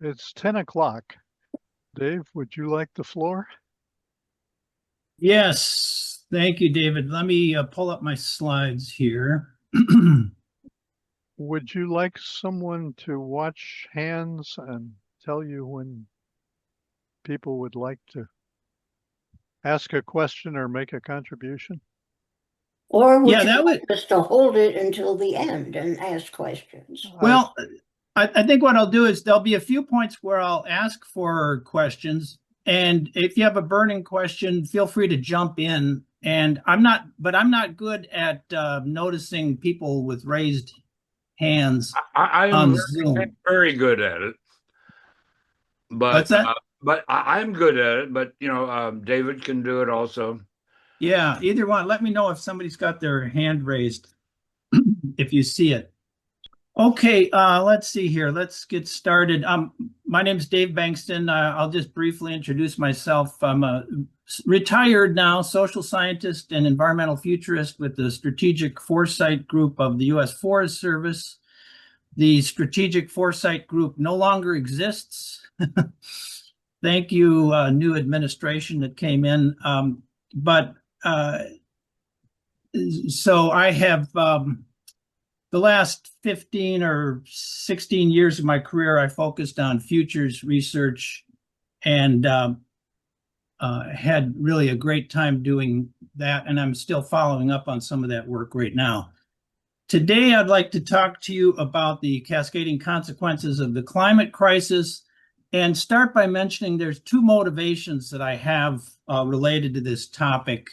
It's 10 o'clock. Dave, would you like the floor? Yes, thank you, David. Let me pull up my slides here. Would you like someone to watch hands and tell you when people would like to ask a question or make a contribution? Or would Yeah, you that would, like us to hold it until the end and ask questions? I, well, I think what I'll do is there'll be a few points where I'll ask for questions. And if you have a burning question, feel free to jump in. And I'm not good at noticing people with raised hands I am on Zoom. very good at it, but What's that? I'm good at it. But David can do it also. Yeah, either one. Let me know if somebody's got their hand raised, if you see it. Okay, let's see here. Let's get started. My name's Dave Bengston. I'll just briefly introduce myself. I'm a retired now social scientist and environmental futurist with the Strategic Foresight Group of the U.S. Forest Service. The Strategic Foresight Group no longer exists. Thank you, new administration that came in. But so I have the last 15 or 16 years of my career, I focused on futures research and had really a great time doing that. And I'm still following up on some of that work right now. Today, I'd like to talk to you about the cascading consequences of the climate crisis and start by mentioning there's two motivations that I have related to this topic.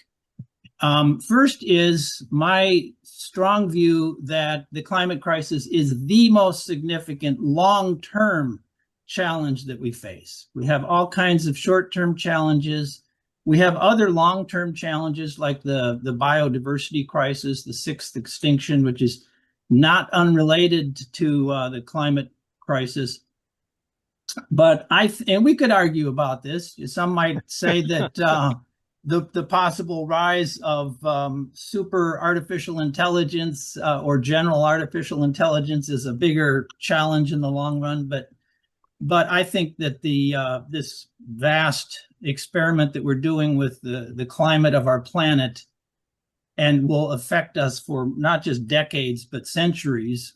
First is my strong view that the climate crisis is the most significant long-term challenge that we face. We have all kinds of short-term challenges. We have other long-term challenges like the biodiversity crisis, the sixth extinction, which is not unrelated to the climate crisis. But and we could argue about this. Some might say that the possible rise of super artificial intelligence or general artificial intelligence is a bigger challenge in the long run. But I think that this vast experiment that we're doing with the climate of our planet and will affect us for not just decades but centuries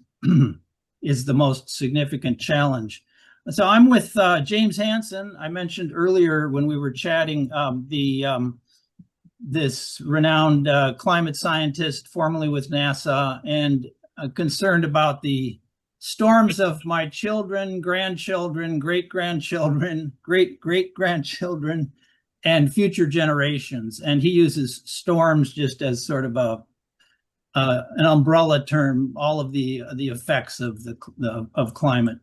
is the most significant challenge. So I'm with James Hansen. I mentioned earlier when we were chatting this renowned climate scientist, formerly with NASA, and concerned about the storms of my children, grandchildren, great-grandchildren, great-great-grandchildren, and future generations. And he uses storms just as sort of an umbrella term, all of the effects of climate.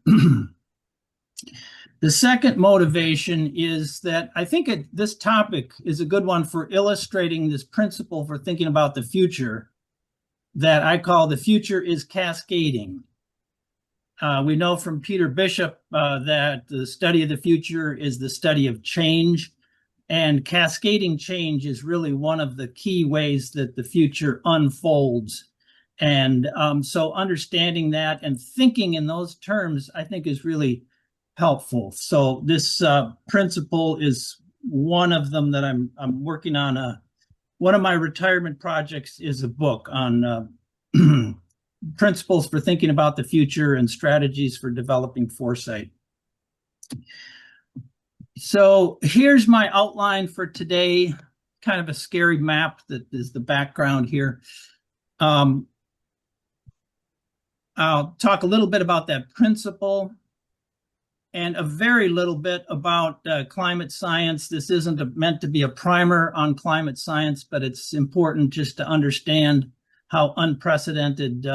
The second motivation is that I think this topic is a good one for illustrating this principle for thinking about the future that I call the future is cascading. We know from Peter Bishop that the study of the future is the study of change, and cascading change is really one of the key ways that the future unfolds. And so understanding that and thinking in those terms, I think, is really helpful. So this principle is one of them that I'm working on. One of my retirement projects is a book on principles for thinking about the future and strategies for developing foresight. So here's my outline for today, kind of a scary map that is the background here. I'll talk a little bit about that principle and a very little bit about climate science. This isn't meant to be a primer on climate science, but it's important just to understand how unprecedented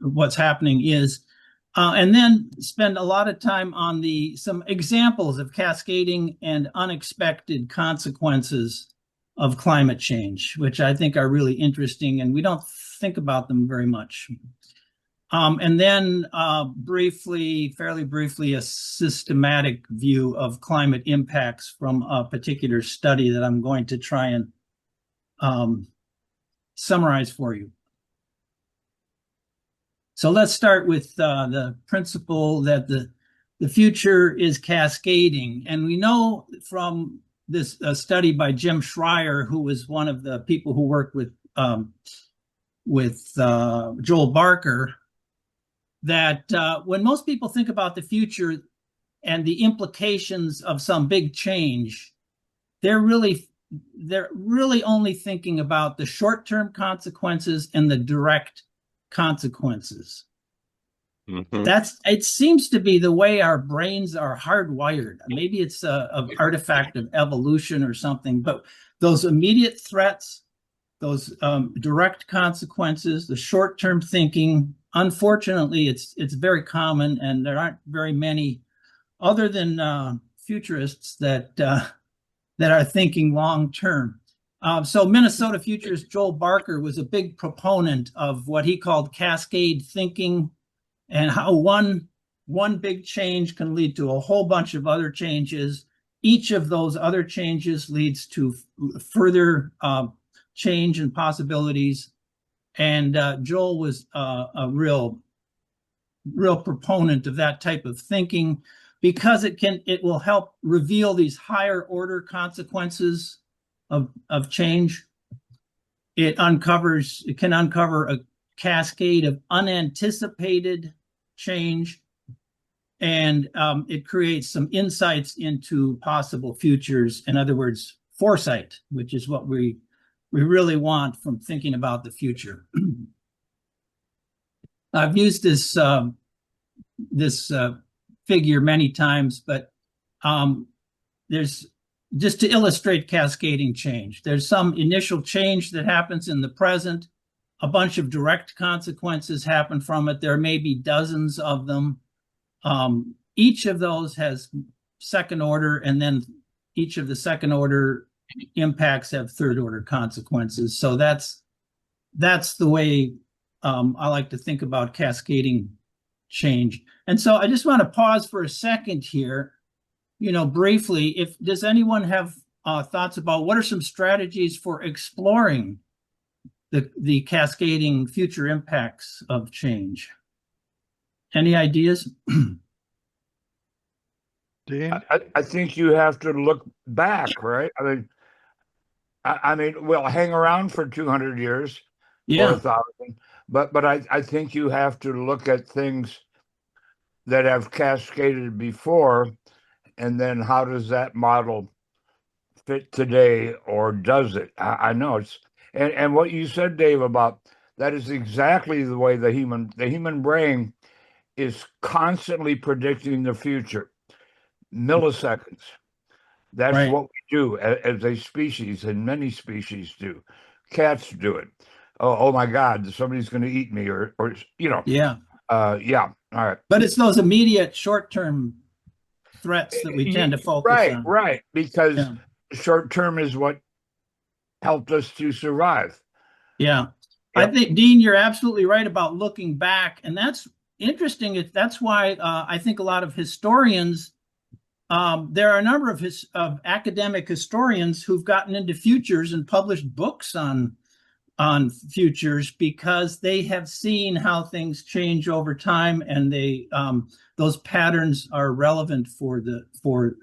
what's happening is. And then spend a lot of time on some examples of cascading and unexpected consequences of climate change, which I think are really interesting, and we don't think about them very much. And then fairly briefly, a systematic view of climate impacts from a particular study that I'm going to try and summarize for you. So let's start with the principle that the future is cascading. And we know from this study by Jim Schreier, who was one of the people who worked with Joel Barker, that when most people think about the future and the implications of some big change, they're really only thinking about the short-term consequences and the direct consequences. Mhm. It seems to be the way our brains are hardwired. Maybe it's an artifact of evolution or something, but those immediate threats, those direct consequences, the short-term thinking, unfortunately, it's very common, and there aren't very many other than futurists that are thinking long-term. So Minnesota futurist Joel Barker was a big proponent of what he called cascade thinking, and how one big change can lead to a whole bunch of other changes. Each of those other changes leads to further change and possibilities. And Joel was a real proponent of that type of thinking, because it will help reveal these higher order consequences of change. It can uncover a cascade of unanticipated change, and it creates some insights into possible futures. In other words, foresight, which is what we really want from thinking about the future. I've used this figure many times, but there's, just to illustrate cascading change, there's some initial change that happens in the present. A bunch of direct consequences happen from it. There may be dozens of them. Each of those has second order, and then each of the second order impacts have third order consequences. So that's the way I like to think about cascading change. And so I just want to pause for a second here, briefly. Does anyone have thoughts about what are some strategies for exploring the cascading future impacts of change? Any ideas? Dean? I think you have to look back, right? I mean, we'll hang around for 200 years or 1,000, but I think you have to look at things that have cascaded before, and then how does that model fit today, or does it? I know it's, and what you said, Dave, about that is exactly the way the human brain is constantly predicting the future, milliseconds. That's Right. what we do as a species, and many species do. Cats do it. Oh my God, somebody's going to eat me, or Yeah. yeah. All right. But it's those immediate short-term threats that we tend to focus on. Right. Because short term is what helped us to survive. Yeah. Yep. I think, Dean, you're absolutely right about looking back. And that's interesting. That's why I think a lot of historians, there are a number of academic historians who've gotten into futures and published books on futures, because they have seen how things change over time, and those patterns are relevant for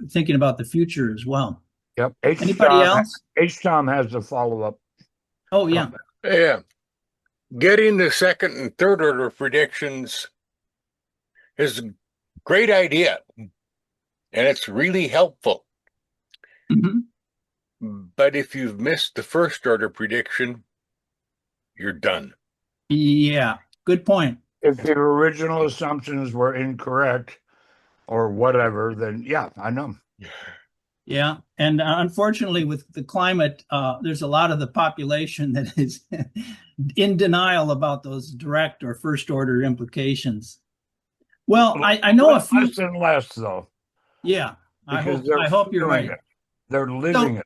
thinking about the future as well. Yep. Anybody else? Tom has a follow-up. Oh, yeah. Yeah. Getting the second and third order predictions is a great idea, and it's really helpful. Mm-hmm. But if you've missed the first order prediction, you're done. Yeah, good point. If your original assumptions were incorrect or whatever, then yeah, I know. Yeah, and unfortunately, with the climate, there's a lot of the population that is in denial about those direct or first order implications. Well, I know a few. Less and less, though. Yeah, I Because hope you're right. They're living it.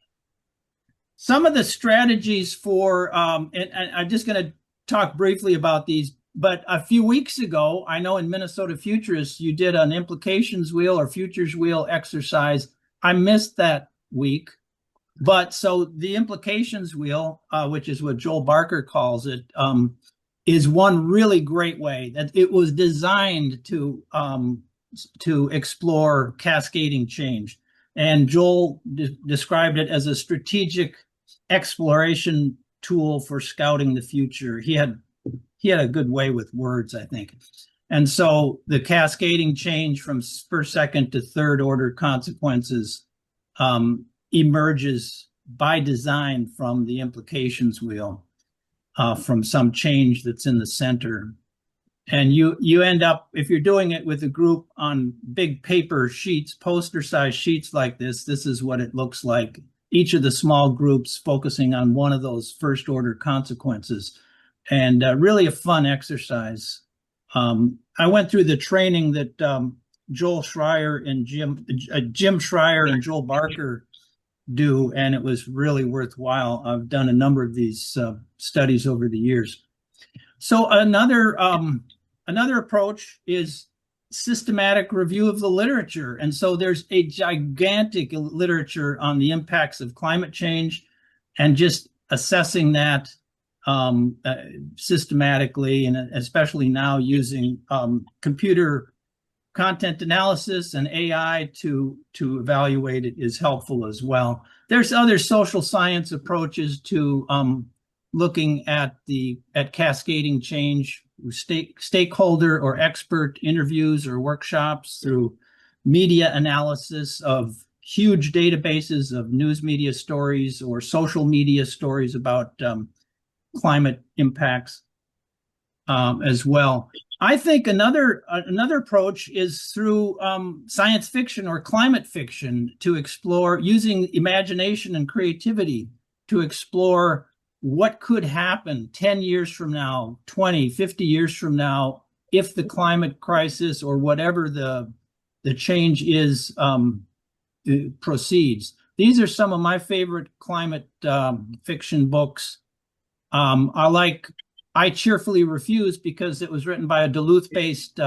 Some of the strategies for, and I'm just going to talk briefly about these, but a few weeks ago, I know in Minnesota Futurists, you did an implications wheel or futures wheel exercise. I missed that week, but so the implications wheel, which is what Joel Barker calls it, is one really great way that it was designed to explore cascading change. And Joel described it as a strategic exploration tool for scouting the future. He had a good way with words, I think. And so the cascading change from first, second to third order consequences emerges by design from the implications wheel, from some change that's in the center. And you end up, if you're doing it with a group on big paper sheets, poster size sheets like this is what it looks like. Each of the small groups focusing on one of those first order consequences, and really a fun exercise. I went through the training that Joel Schreier and Jim Schreier and Joel Barker do, and it was really worthwhile. I've done a number of these studies over the years. So another approach is systematic review of the literature. And so there's a gigantic literature on the impacts of climate change, and just assessing that systematically, and especially now using computer content analysis and AI to evaluate it is helpful as well. There's other social science approaches to looking at cascading change, stakeholder or expert interviews or workshops, through media analysis of huge databases of news media stories or social media stories about climate impacts as well. I think another approach is through science fiction or climate fiction, to explore using imagination and creativity to explore what could happen 10 years from now, 20, 50 years from now, if the climate crisis or whatever the change is proceeds. These are some of my favorite climate fiction books. I Cheerfully Refuse, because it was written by a Duluth-based,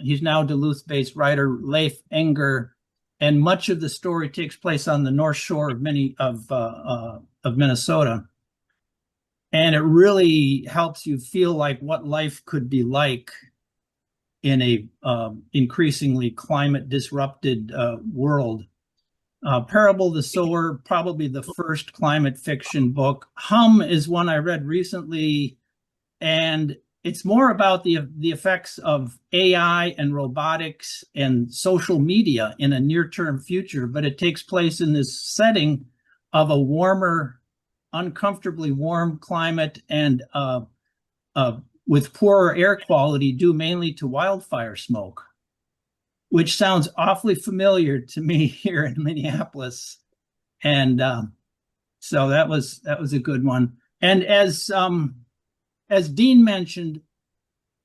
he's now Duluth-based writer, Leif Enger, and much of the story takes place on the North Shore of Minnesota. And it really helps you feel like what life could be like in a increasingly climate disrupted world. Parable of the Sower, probably the first climate fiction book. Hum is one I read recently, and it's more about the effects of AI and robotics and social media in a near-term future, but it takes place in this setting of a warmer, uncomfortably warm climate, and with poorer air quality due mainly to wildfire smoke, which sounds awfully familiar to me here in Minneapolis. And so that was a good one. And as Dean mentioned,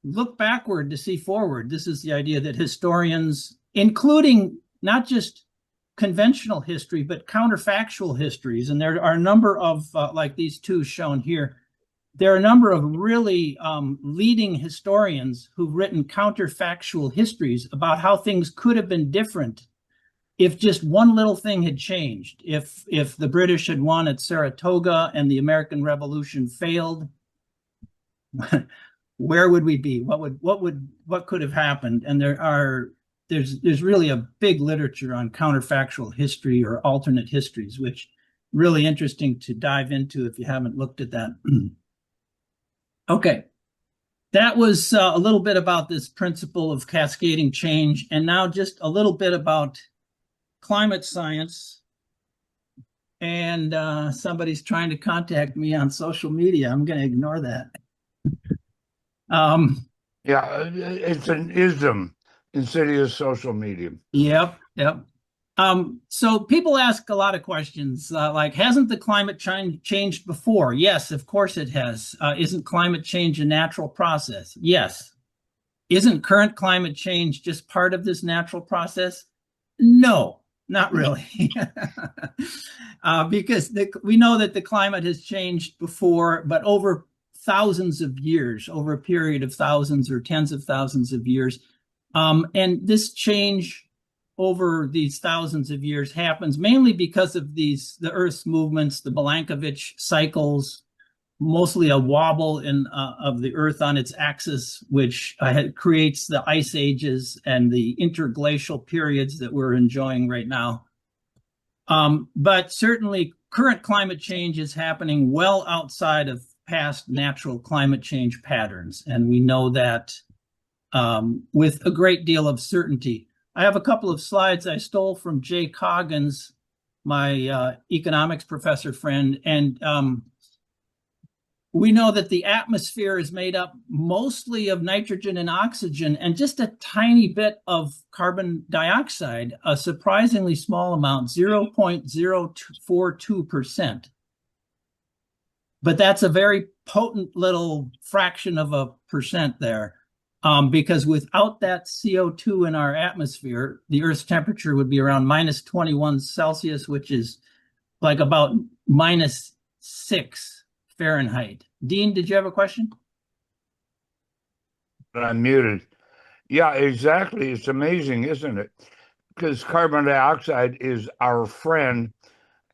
look backward to see forward. This is the idea that historians, including not just conventional history, but counterfactual histories, and there are a number of, like these two shown here, there are a number of really leading historians who've written counterfactual histories about how things could have been different if just one little thing had changed. If the British had won at Saratoga and the American Revolution failed, where would we be? What could have happened? And there's really a big literature on counterfactual history or alternate histories, which really interesting to dive into if you haven't looked at that. Okay, that was a little bit about this principle of cascading change, and now just a little bit about climate science. And somebody's trying to contact me on social media. I'm going to ignore that. Yeah, it's an ism, insidious social media. Yep. So people ask a lot of questions, like, hasn't the climate changed before? Yes, of course it has. Isn't climate change a natural process? Yes. Isn't current climate change just part of this natural process? No, not really. Because we know that the climate has changed before, but over thousands of years, over a period of thousands or tens of thousands of years. And this change over these thousands of years happens mainly because of the Earth's movements, the Milankovitch cycles, mostly a wobble of the Earth on its axis, which creates the ice ages and the interglacial periods that we're enjoying right now. But certainly current climate change is happening well outside of past natural climate change patterns. And we know that with a great deal of certainty. I have a couple of slides I stole from Jay Coggins, my economics professor friend. And we know that the atmosphere is made up mostly of nitrogen and oxygen and just a tiny bit of carbon dioxide, a surprisingly small amount, 0.042%. But that's a very potent little fraction of a percent there, because without that CO2 in our atmosphere, the Earth's temperature would be around minus 21 Celsius, which is like about minus 6 Fahrenheit. Dean, did you have a question? I'm muted. Yeah, exactly. It's amazing, isn't it? Because carbon dioxide is our friend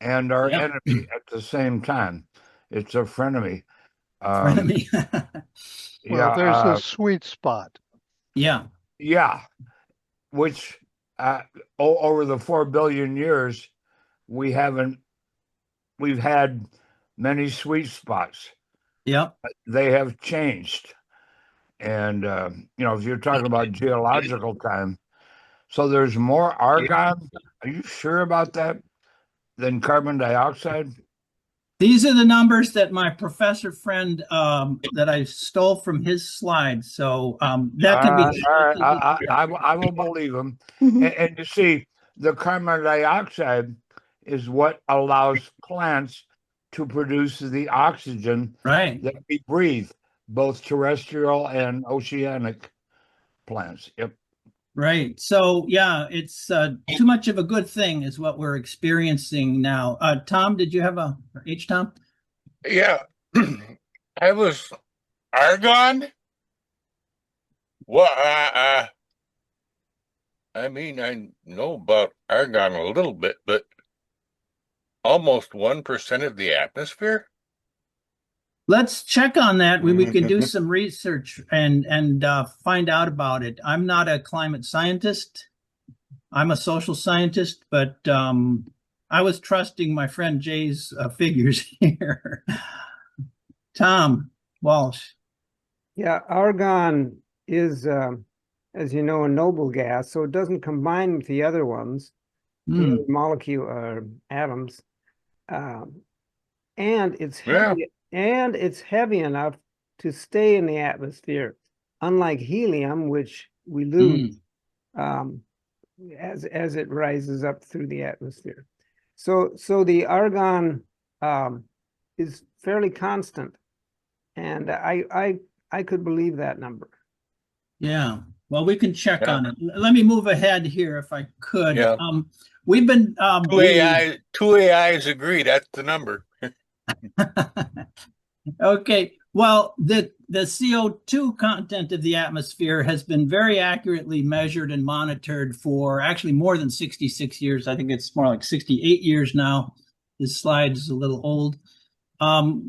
and our enemy at the same time. It's a frenemy. Frenemy. Well, there's a sweet spot. Yeah. Yeah. Which over the 4 billion years, we've had many sweet spots. Yep. They have changed. And, if you're talking about geological time, so there's more argon. Are you sure about that? Than carbon dioxide? These are the numbers that my professor friend that I stole from his slides. So that could be. All right. I will believe him. And you see, the carbon dioxide is what allows plants to produce the oxygen that we breathe, both terrestrial and oceanic plants. Yep. Right. So, yeah, it's too much of a good thing is what we're experiencing now. Tom, did you have Tom? Yeah. I was argon. Well, I mean, I know about argon a little bit, but almost 1% of the atmosphere. Let's check on that. We can do some research and find out about it. I'm not a climate scientist. I'm a social scientist, but I was trusting my friend Jay's figures here. Tom Walsh. Yeah, argon is, as you know, a noble gas, so it doesn't combine with the other ones, the molecule or atoms, and it's heavy. And it's heavy enough to stay in the atmosphere, unlike helium, which we lose as it rises up through the atmosphere. So the argon is fairly constant, and I could believe that number. Yeah. Well, we can check on it. Let me move ahead here if I could. Yeah. We've been two AIs agree that's the number. Okay. Well, the CO2 content of the atmosphere has been very accurately measured and monitored for actually more than 66 years. I think it's more like 68 years now. This slide is a little old.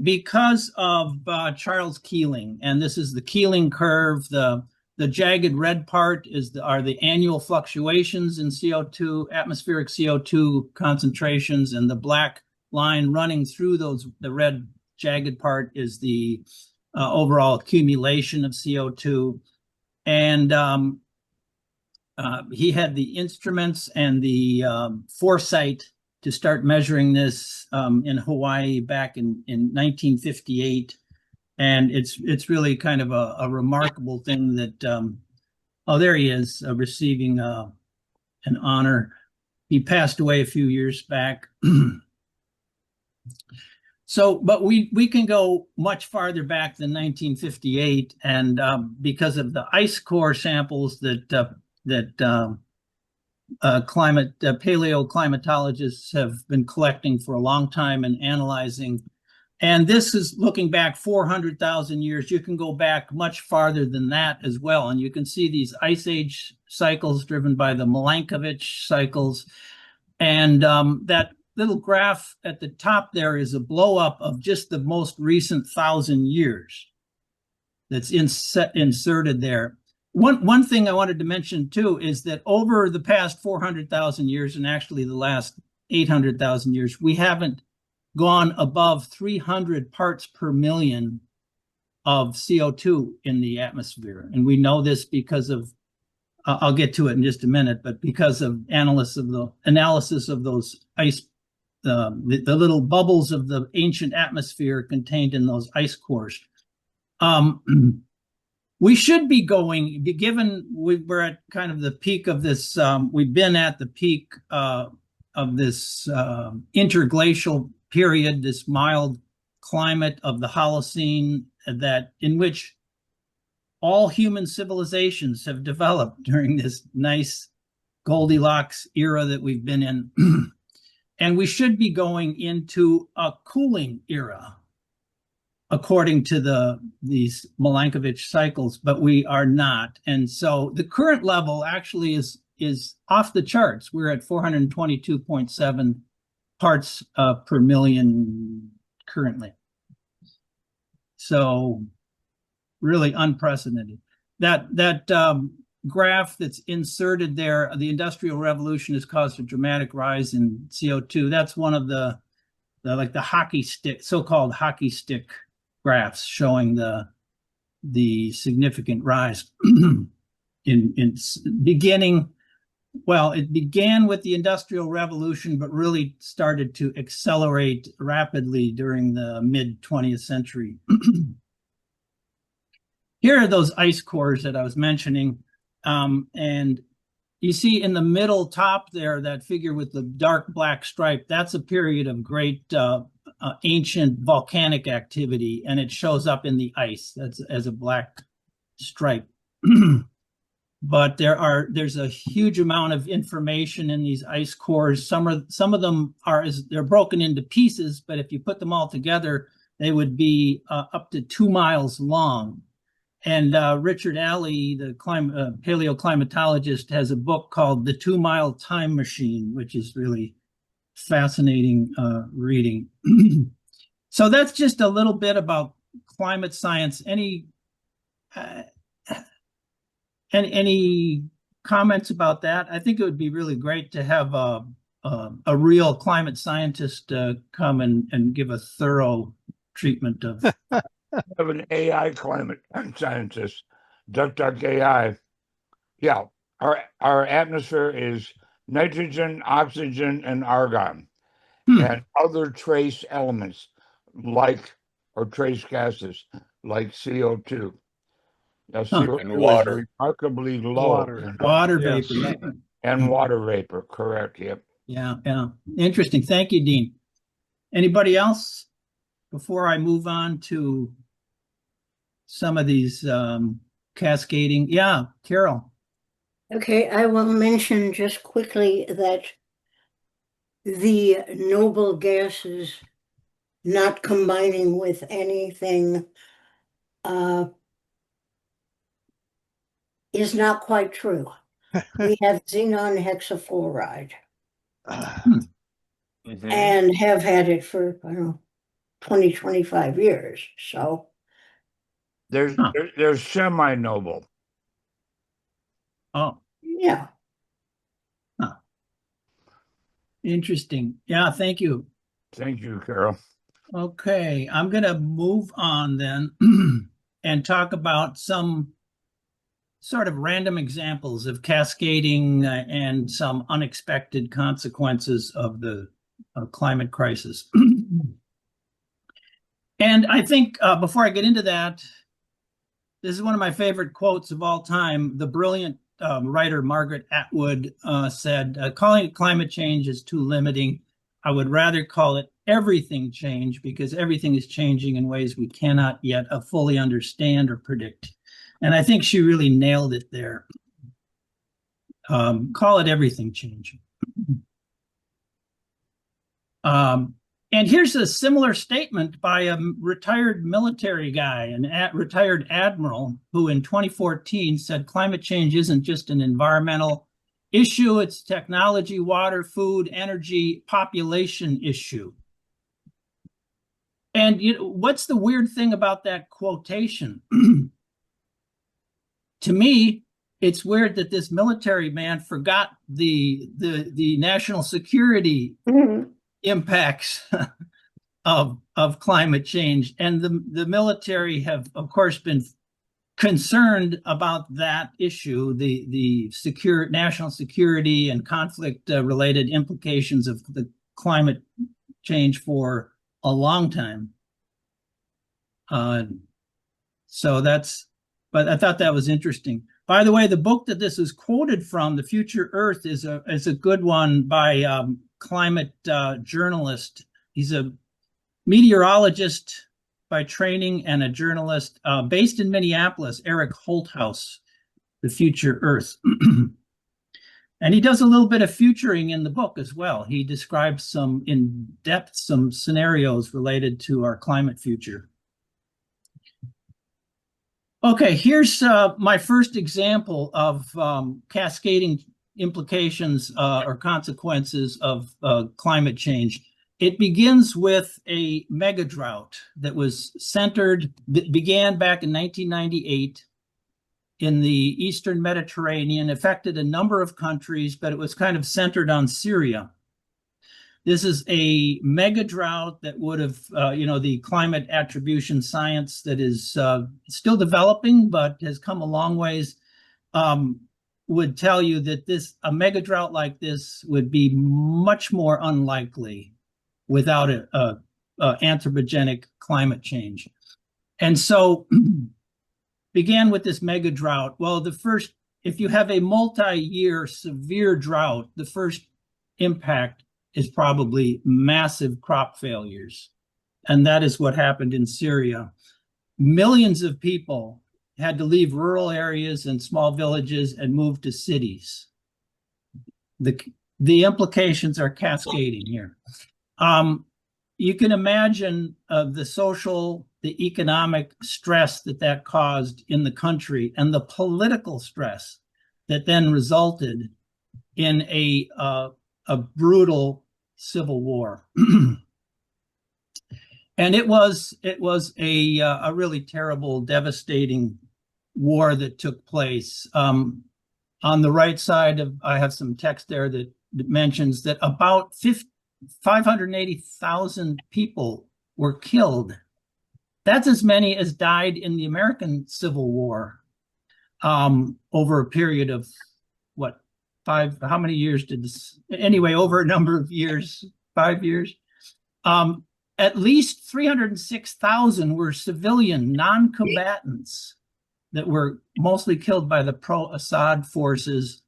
Because of Charles Keeling, and this is the Keeling curve. The jagged red part are the annual fluctuations in CO2, atmospheric CO2 concentrations, and the black line running through the red jagged part is the overall accumulation of CO2. And he had the instruments and the foresight to start measuring this in Hawaii back in 1958. And it's really kind of a remarkable thing that, there he is receiving an honor. He passed away a few years back. So, but we can go much farther back than 1958, and because of the ice core samples that paleoclimatologists have been collecting for a long time and analyzing. And this is looking back 400,000 years. You can go back much farther than that as well. And you can see these ice age cycles driven by the Milankovitch cycles. And that little graph at the top there is a blow up of just the most recent 1,000 years that's inserted there. One thing I wanted to mention too is that over the past 400,000 years, and actually the last 800,000 years, we haven't gone above 300 parts per million of CO2 in the atmosphere. And we know this because of, I'll get to it in just a minute, but because of analysis of those ice, the little bubbles of the ancient atmosphere contained in those ice cores. We should be going, given we're at kind of the peak of this, we've been at the peak of this interglacial period, this mild climate of the Holocene, that in which all human civilizations have developed during this nice Goldilocks era that we've been in. And we should be going into a cooling era, according to these Milankovitch cycles, but we are not. And so the current level actually is off the charts. We're at 422.7 parts per million currently. So really unprecedented. That graph that's inserted there, the Industrial Revolution has caused a dramatic rise in CO2. That's one of the like the hockey stick, so-called hockey stick graphs showing the significant rise in beginning. Well, it began with the Industrial Revolution, but really started to accelerate rapidly during the mid-20th century. Here are those ice cores that I was mentioning. And you see in the middle top there, that figure with the dark black stripe, that's a period of great ancient volcanic activity, and it shows up in the ice as a black stripe. But there's a huge amount of information in these ice cores. Some of them they're broken into pieces, but if you put them all together, they would be up to 2 miles long. And Richard Alley, the paleoclimatologist, has a book called The 2 Mile Time Machine, which is really fascinating reading. So that's just a little bit about climate science. Any comments about that? I think it would be really great to have a real climate scientist come and give a thorough treatment of. Of an AI climate scientist, DuckDuckAI. Yeah, our atmosphere is nitrogen, oxygen, and argon, and other trace elements or trace gases like CO2. Now, CO2 and water, is remarkably low. Water Yes. vapor. And water vapor, correct? Yep. Yeah. Interesting. Thank you, Dean. Anybody else before I move on to some of these cascading? Yeah, Carol. Okay, I will mention just quickly that the noble gases not combining with anything is not quite true. We have xenon hexafluoride and have had it for, 20, 25 years. So there's semi-noble. Oh, yeah. huh. Interesting. Yeah, thank you. Thank you, Carol. Okay, I'm going to move on then and talk about some sort of random examples of cascading and some unexpected consequences of the climate crisis. And I think before I get into that, this is one of my favorite quotes of all time. The brilliant writer Margaret Atwood said, calling it climate change is too limiting. I would rather call it everything change, because everything is changing in ways we cannot yet fully understand or predict. And I think she really nailed it there. Call it everything change. And here's a similar statement by a retired military guy, a retired admiral, who in 2014 said climate change isn't just an environmental, issue. It's technology, water, food, energy, population issue. And what's the weird thing about that quotation? To me, it's weird that this military man forgot the national security impacts of climate change. And the military have, of course, been concerned about that issue, the national security and conflict related implications of the climate change for a long time. But I thought that was interesting. By the way, the book that this is quoted from, The Future Earth, is a good one by climate journalist. He's a meteorologist by training and a journalist based in Minneapolis, Eric Holthaus, The Future Earth. And he does a little bit of futuring in the book as well. He describes in depth some scenarios related to our climate future. Okay, here's my first example of cascading implications or consequences of climate change. It begins with a mega drought that began back in 1998 in the Eastern Mediterranean, affected a number of countries, but it was kind of centered on Syria. This is a mega drought that would have, the climate attribution science that is still developing, but has come a long ways, would tell you that a mega drought like this would be much more unlikely without anthropogenic climate change. And so began with this mega drought. Well, if you have a multi-year severe drought, the first impact is probably massive crop failures. And that is what happened in Syria. Millions of people had to leave rural areas and small villages and move to cities. The implications are cascading here. You can imagine the social, the economic stress that caused in the country, and the political stress that then resulted in a brutal civil war. And it was a really terrible, devastating war that took place. On the right side I have some text there that mentions that about 580,000 people were killed. That's as many as died in the American Civil War over a period of how many years did this? Anyway, over a number of years, 5 years. At least 306,000 were civilian non-combatants that were mostly killed by the pro-Assad forces.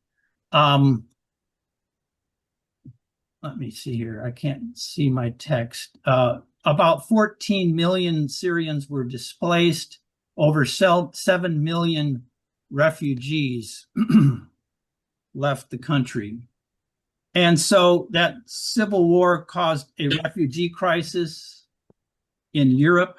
Let me see here. I can't see my text. About 14 million Syrians were displaced. Over 7 million refugees left the country. And so that civil war caused a refugee crisis in Europe,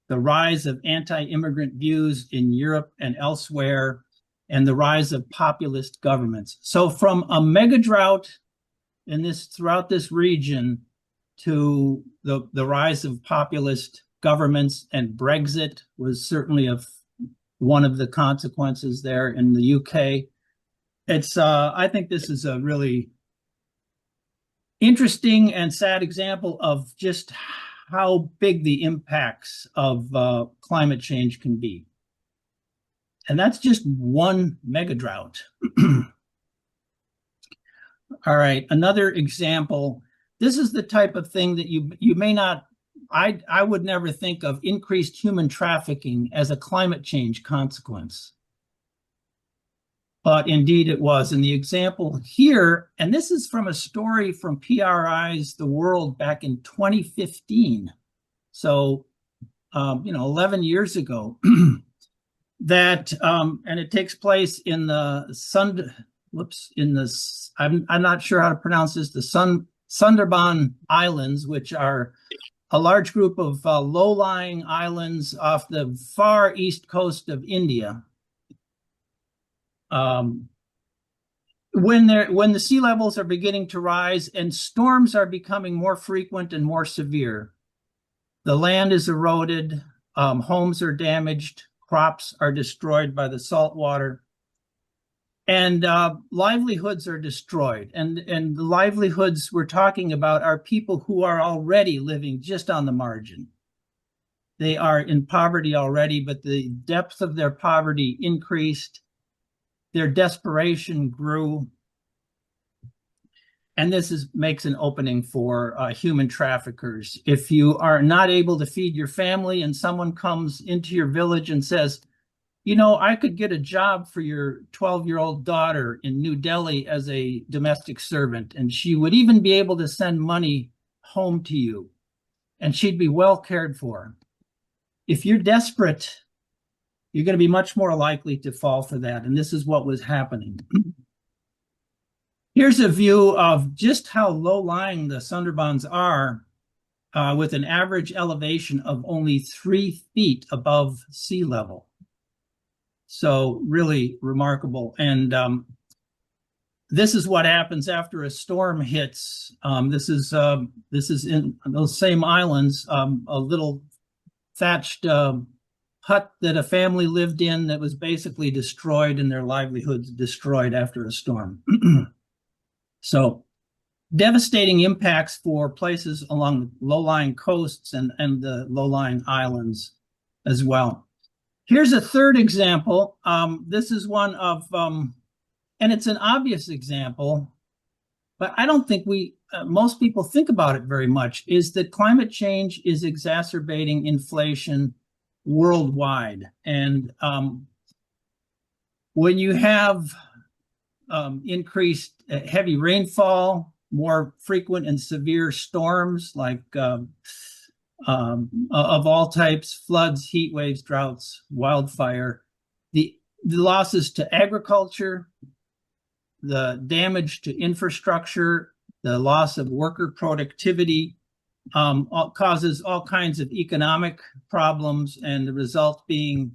the rise of anti-immigrant views in Europe and elsewhere, and the rise of populist governments. So from a mega drought throughout this region to the rise of populist governments, and Brexit was certainly one of the consequences there in the UK. I think this is a really interesting and sad example of just how big the impacts of climate change can be. And that's just one mega drought. All right, another example. This is the type of thing that you may not, I would never think of increased human trafficking as a climate change consequence. But indeed it was. And the example here, and this is from a story from PRI's The World back in 2015. So, 11 years ago, and it takes place in I'm not sure how to pronounce this, the Sundarban Islands, which are a large group of low-lying islands off the far east coast of India. when the sea levels are beginning to rise and storms are becoming more frequent and more severe, the land is eroded, homes are damaged, crops are destroyed by the salt water, and livelihoods are destroyed. And the livelihoods we're talking about are people who are already living just on the margin. They are in poverty already, but the depth of their poverty increased. Their desperation grew. And this makes an opening for human traffickers. If you are not able to feed your family and someone comes into your village and says, you know, I could get a job for your 12-year-old daughter in New Delhi as a domestic servant, and she would even be able to send money home to you, and she'd be well cared for. If you're desperate, you're going to be much more likely to fall for that, and this is what was happening. Here's a view of just how low-lying the Sundarbans are, with an average elevation of only 3 feet above sea level. So really remarkable. And this is what happens after a storm hits. This is in those same islands, a little thatched hut that a family lived in that was basically destroyed, and their livelihoods destroyed after a storm. So devastating impacts for places along low-lying coasts and the low-lying islands as well. Here's a third example. This is one of, and it's an obvious example, but I don't think most people think about it very much, is that climate change is exacerbating inflation worldwide. And when you have increased heavy rainfall, more frequent and severe storms like of all types, floods, heat waves, droughts, wildfire, the losses to agriculture, the damage to infrastructure, the loss of worker productivity, causes all kinds of economic problems, and the result being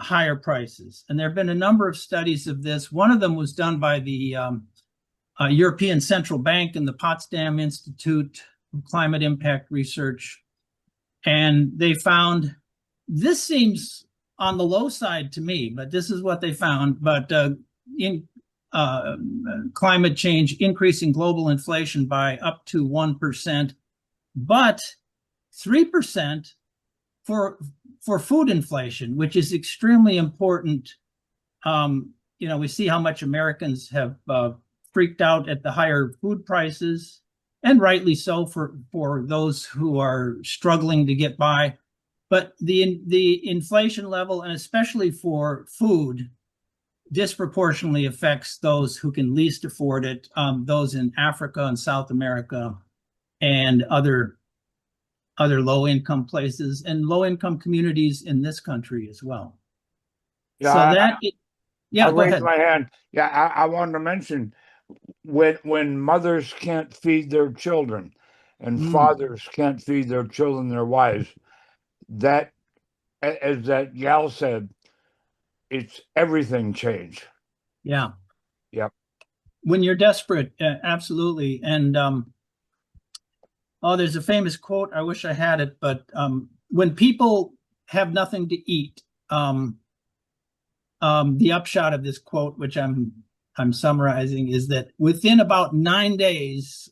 higher prices. And there have been a number of studies of this. One of them was done by the European Central Bank and the Potsdam Institute of Climate Impact Research. And they found, this seems on the low side to me, but this is what they found. But in climate change increasing global inflation by up to 1%, but 3% for food inflation, which is extremely important. You know, we see how much Americans have freaked out at the higher food prices, and rightly so for those who are struggling to get by. But the inflation level, and especially for food, disproportionately affects those who can least afford it, those in Africa and South America and other low-income places and low-income communities in this country as well. Yeah, so I go ahead. my hand. Yeah, I wanted to mention when mothers can't feed their children and fathers can't feed their children, their wives, that, as that gal said, it's everything change. Yeah. Yep. When you're desperate, absolutely. And there's a famous quote. I wish I had it, but when people have nothing to eat, the upshot of this quote, which I'm summarizing, is that within about 9 days,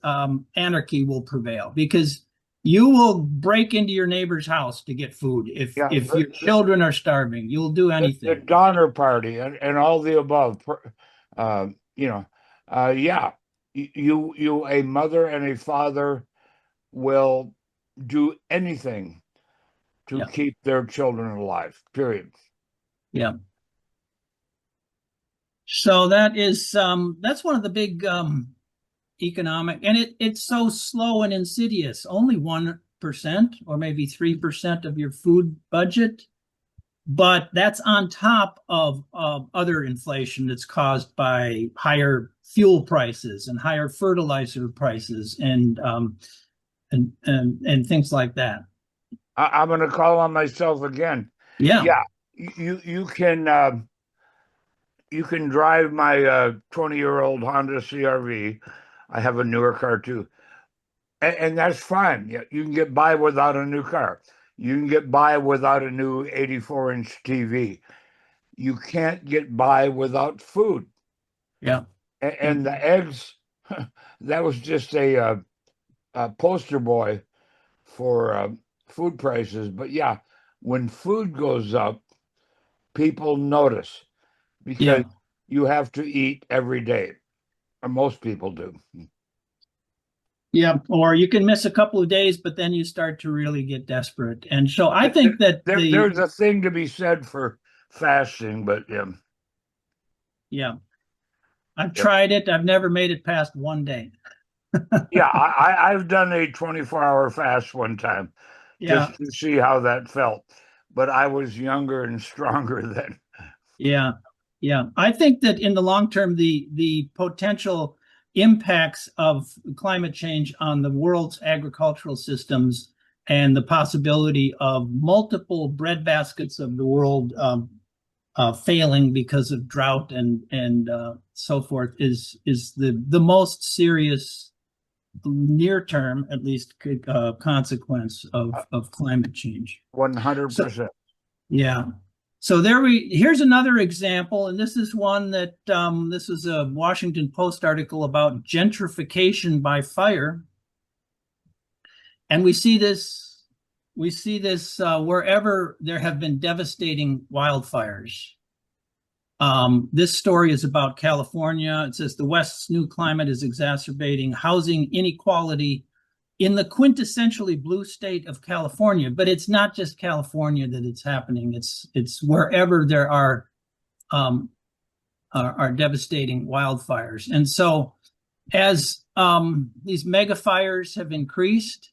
anarchy will prevail, because you will break into your neighbor's house to get food. If your children are starving, you'll do anything. The Donner Party and all the above. Yeah, you a mother and a father will do anything to keep their children alive. Period. Yeah. So that's one of the big economic, and it's so slow and insidious. Only 1% or maybe 3% of your food budget, but that's on top of other inflation that's caused by higher fuel prices and higher fertilizer prices and things like that. I'm going to call on myself again. Yeah. You can you can drive my 20-year-old Honda CRV. I have a newer car too. And that's fine. You can get by without a new car. You can get by without a new 84-inch TV. You can't get by without food. Yeah. And the eggs, that was just a poster boy for food prices. But yeah, when food goes up, people notice because you have to eat every day, or most people do. Yeah, or you can miss a couple of days, but then you start to really get desperate. And so I think that there's a thing to be said for fasting, but yeah, I've tried it. I've never made it past one day. Yeah, I've done a 24-hour fast one time just to see how that felt. But I was younger and stronger then. Yeah. I think that in the long term, the potential impacts of climate change on the world's agricultural systems and the possibility of multiple bread baskets of the world failing because of drought and so forth is the most serious near term, at least, consequence of climate change. 100%. Yeah. So here's another example, and this is one that this is a Washington Post article about gentrification by fire. And we see this wherever there have been devastating wildfires. This story is about California. It says the West's new climate is exacerbating housing inequality in the quintessentially blue state of California. But it's not just California that it's happening. It's wherever there are devastating wildfires. And so as these mega fires have increased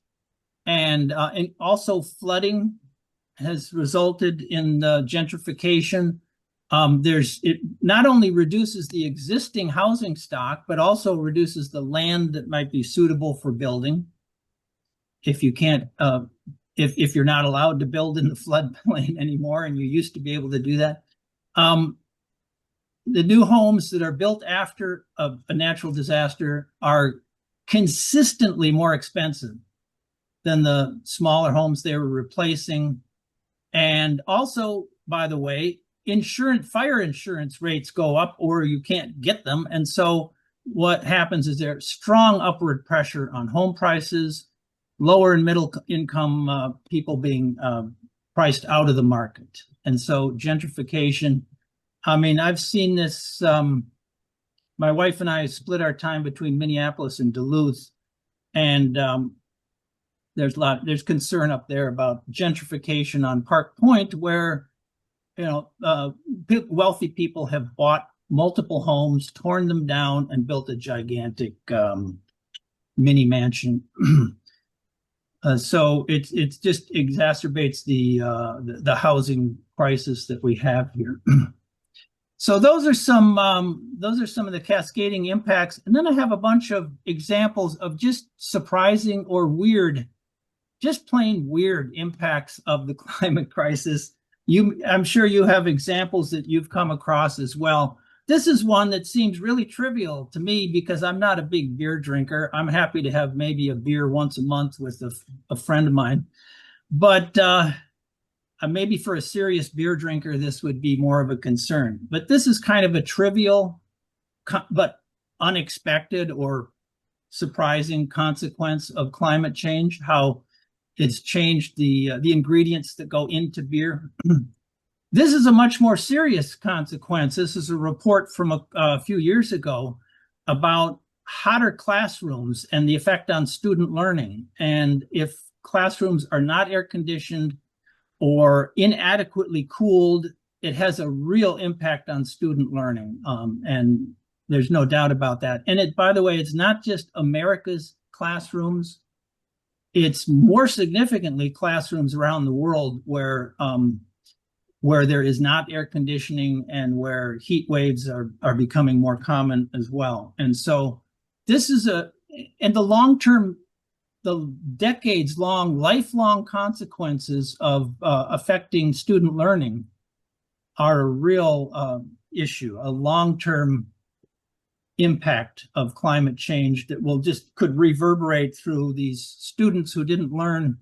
and also flooding has resulted in gentrification, it not only reduces the existing housing stock, but also reduces the land that might be suitable for building. If you can't, if you're not allowed to build in the floodplain anymore, and you used to be able to do that, the new homes that are built after a natural disaster are consistently more expensive than the smaller homes they were replacing. And also, by the way, fire insurance rates go up or you can't get them. And so what happens is there's strong upward pressure on home prices, lower and middle income people being priced out of the market. And so gentrification, I mean, I've seen this. My wife and I split our time between Minneapolis and Duluth, and there's concern up there about gentrification on Park Point, where wealthy people have bought multiple homes, torn them down, and built a gigantic mini mansion. So it just exacerbates the housing crisis that we have here. So those are some of the cascading impacts, and then I have a bunch of examples of just surprising or weird, just plain weird impacts of the climate crisis. I'm sure you have examples that you've come across as well. This is one that seems really trivial to me because I'm not a big beer drinker. I'm happy to have maybe a beer once a month with a friend of mine. But maybe for a serious beer drinker, this would be more of a concern. But this is kind of a trivial but unexpected or surprising consequence of climate change, how it's changed the ingredients that go into beer. This is a much more serious consequence. This is a report from a few years ago about hotter classrooms and the effect on student learning. And if classrooms are not air conditioned or inadequately cooled, it has a real impact on student learning. And there's no doubt about that. And by the way, it's not just America's classrooms. It's more significantly classrooms around the world where there is not air conditioning and where heat waves are becoming more common as well. And so this is in the long term, the decades-long, lifelong consequences of affecting student learning are a real issue, a long-term impact of climate change that could reverberate through these students who didn't learn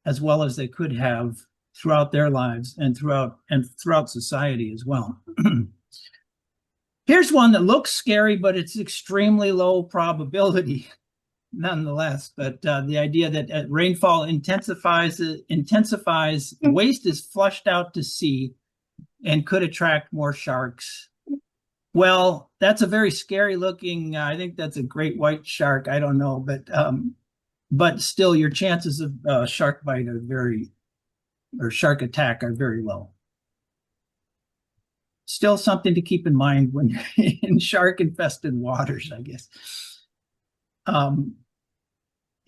as well as they could have throughout their lives and throughout society as well. Here's one that looks scary, but it's extremely low probability nonetheless. But the idea that rainfall intensifies, waste is flushed out to sea and could attract more sharks. Well, that's a very scary looking, I think that's a great white shark. I don't know, but still your chances of shark bite or shark attack are very low. Still something to keep in mind when you're in shark infested waters, I guess.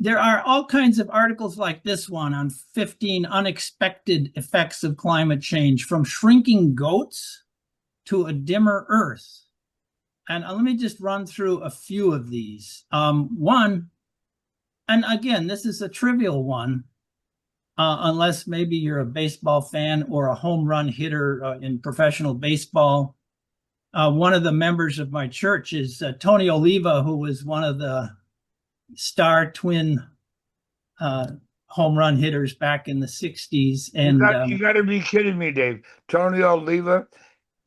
There are all kinds of articles like this one on 15 unexpected effects of climate change, from shrinking goats to a dimmer Earth. And let me just run through a few of these. One, and again, this is a trivial one, unless maybe you're a baseball fan or a home run hitter in professional baseball. One of the members of my church is Tony Oliva, who was one of the star twin home run hitters back in the 60s. And you got to be kidding me, Dave. Tony Oliva?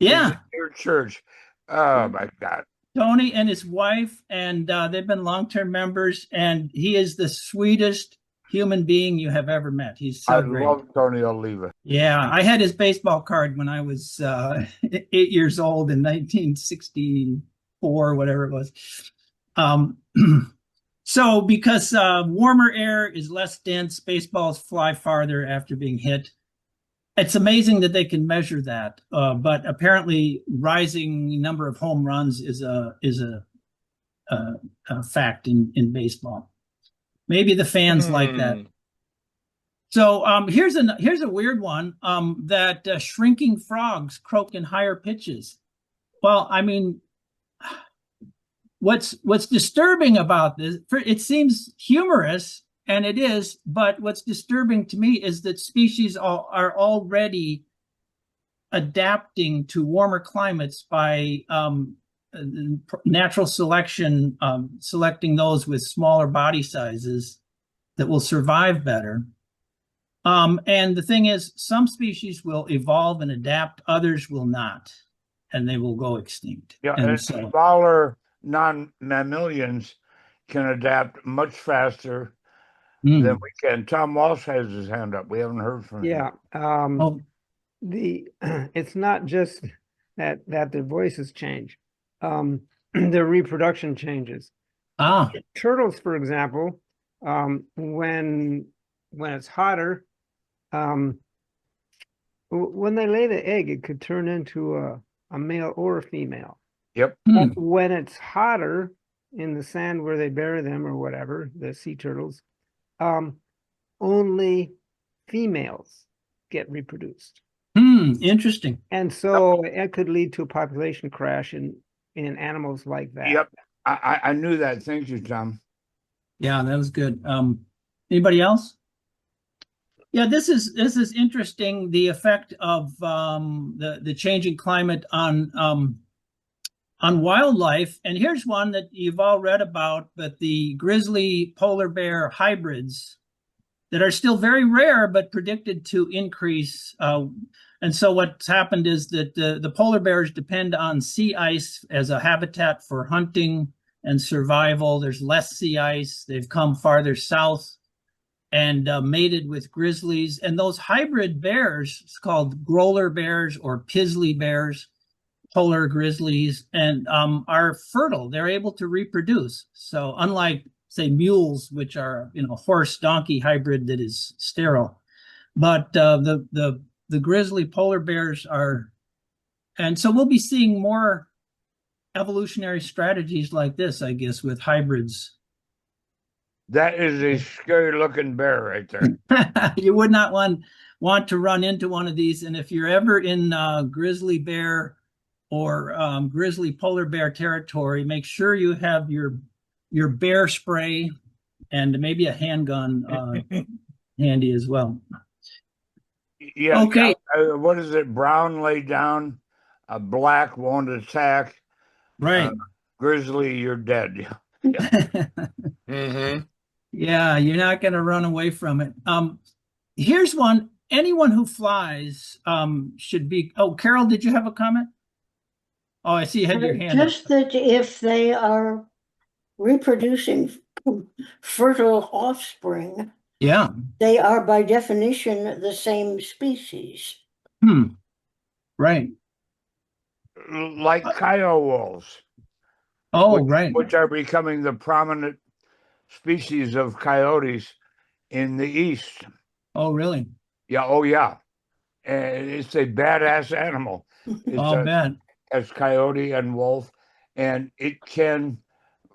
Yeah. In your church. Oh, my God. Tony and his wife, and they've been long-term members, and he is the sweetest human being you have ever met. He's so great. I love Tony Oliva. Yeah, I had his baseball card when I was 8 years old in 1964, whatever it was. So because warmer air is less dense, baseballs fly farther after being hit. It's amazing that they can measure that, but apparently rising number of home runs is a fact in baseball. Maybe the fans like that. So here's a weird one, that shrinking frogs croak in higher pitches. Well, I mean, what's disturbing about this? It seems humorous. And it is, but what's disturbing to me is that species are already adapting to warmer climates by natural selection, selecting those with smaller body sizes that will survive better. And the thing is, some species will evolve and adapt, others will not, and they will go extinct. Yeah, and so smaller non-mammalians can adapt much faster than we can. Tom Walsh has his hand up. We haven't heard from him. Yeah. It's not just that their voices change. Their reproduction changes. Turtles, for example, when it's hotter, when they lay the egg, it could turn into a male or a female. Yep. But when it's hotter in the sand where they bury them or whatever, the sea turtles, only females get reproduced. Interesting. And so it could lead to a population crash in animals like that. Yep. I knew that. Thank you, Tom. Yeah, that was good. Anybody else? Yeah, this is interesting, the effect of the changing climate on wildlife. And here's one that you've all read about, but the grizzly polar bear hybrids that are still very rare, but predicted to increase. And so what's happened is that the polar bears depend on sea ice as a habitat for hunting and survival. There's less sea ice. They've come farther south and mated with grizzlies. And those hybrid bears, it's called growler bears or Pizzly bears, polar grizzlies, and are fertile. They're able to reproduce. So unlike, say, mules, which are, horse-donkey hybrid that is sterile, but the grizzly polar bears are, and so we'll be seeing more evolutionary strategies like this, I guess, with hybrids. That is a scary-looking bear right there. You would not want to run into one of these, and if you're ever in grizzly bear or grizzly polar bear territory, make sure you have your bear spray and maybe a handgun handy as well. Yeah. Okay. What is it? Brown laid down a black won't attack. Right. Grizzly, you're dead. Yeah. Mm-hmm. Yeah, you're not going to run away from it. Here's one. Anyone who flies should be. Oh, Carol, did you have a comment? Oh, I see you had your hand up. Just that if they are reproducing fertile offspring, Yeah. they are by definition the same species. Right. Like coyote wolves. Oh, right. Which are becoming the prominent species of coyotes in the East. Oh, really? Yeah. Oh, yeah. And it's a badass animal. I'll bet. As coyote and wolf, and it can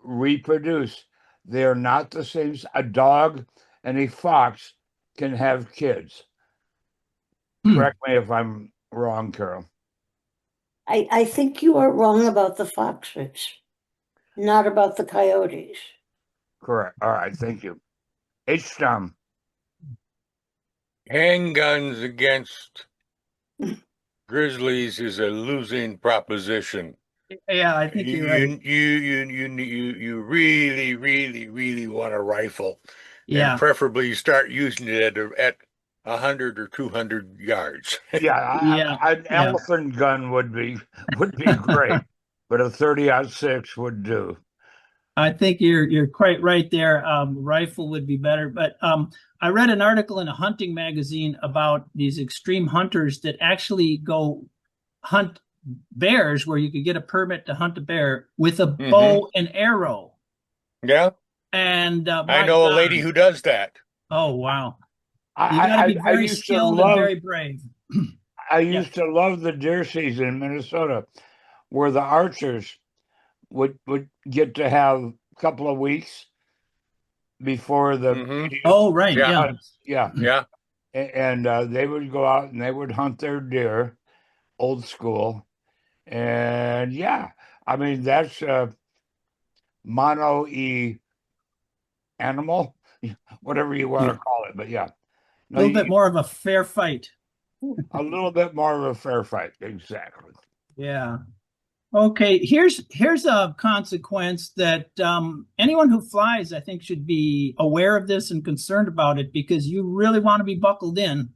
reproduce. They're not the same. A dog and a fox can have kids. Correct me if I'm wrong, Carol. I think you are wrong about the foxes, not about the coyotes. Correct. All right. Thank you. H-Tom. Handguns against grizzlies is a losing proposition. Yeah, I think you're right. You really, really, really want a rifle. Yeah. And preferably you start using it at 100 or 200 yards. Yeah, an elephant gun would be great, but a 30-06 would do. I think you're quite right there. Rifle would be better, but I read an article in a hunting magazine about these extreme hunters that actually go hunt bears, where you could get a permit to hunt a bear with a bow and arrow. Yeah, and I know a lady who does that. Oh wow! You got to be very skilled and very brave. I used to love the deer season in Minnesota, where the archers would get to have a couple of weeks before the oh right, yeah. And they would go out and they would hunt their deer, old school, and I mean that's mono animal, whatever you want to call it, but a little bit more of a fair fight. A little bit more of a fair fight, exactly. Yeah. Okay, here's a consequence that anyone who flies, I think, should be aware of this and concerned about it, because you really want to be buckled in,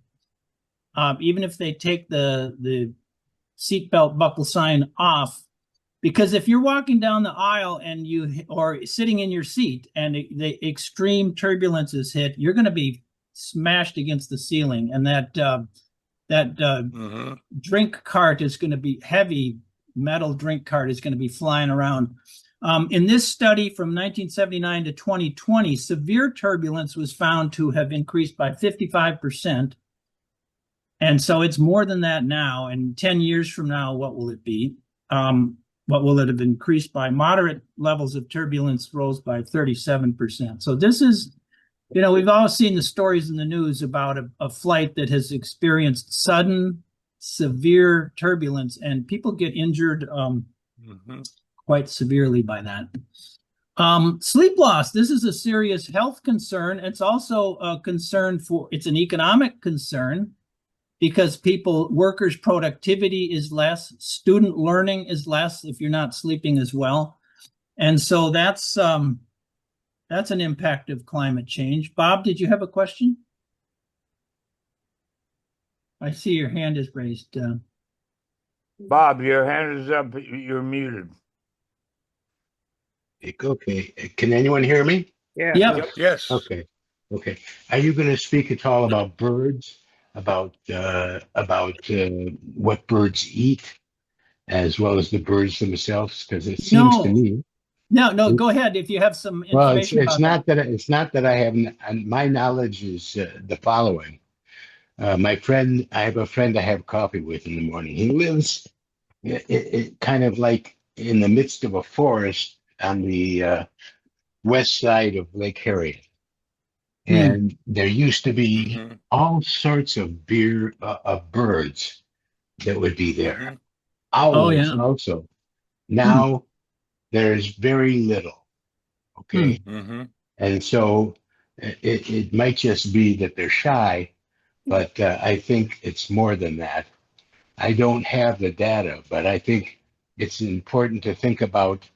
even if they take the seatbelt buckle sign off. Because if you're walking down the aisle and or sitting in your seat and the extreme turbulence is hit, you're going to be smashed against the ceiling, and that drink cart is going to be heavy. Metal drink cart is going to be flying around. In this study from 1979 to 2020, severe turbulence was found to have increased by 55%. And so it's more than that now. And 10 years from now, what will it be? What will it have increased by? Moderate levels of turbulence rose by 37%. So this is, we've all seen the stories in the news about a flight that has experienced sudden, severe turbulence, and people get injured quite severely by that. Sleep loss. This is a serious health concern. It's also a concern it's an economic concern, because workers' productivity is less, student learning is less if you're not sleeping as well. And so that's an impact of climate change. Bob, did you have a question? I see your hand is raised. Bob, your hand is up. You're muted. Okay. Can anyone hear me? Yeah. Yep. Yes. Okay. Are you going to speak at all about birds? About what birds eat, as well as the birds themselves? Because it seems to me. No. Go ahead if you have some information. Well, it's not that I have. My knowledge is the following. I have a friend I have coffee with in the morning. He lives it kind of like in the midst of a forest on the west side of Lake Harriet. And there used to be all sorts of birds that would be there. Owls also. Now there's very little. Okay. And so it might just be that they're shy, but I think it's more than that. I don't have the data, but I think it's important to think about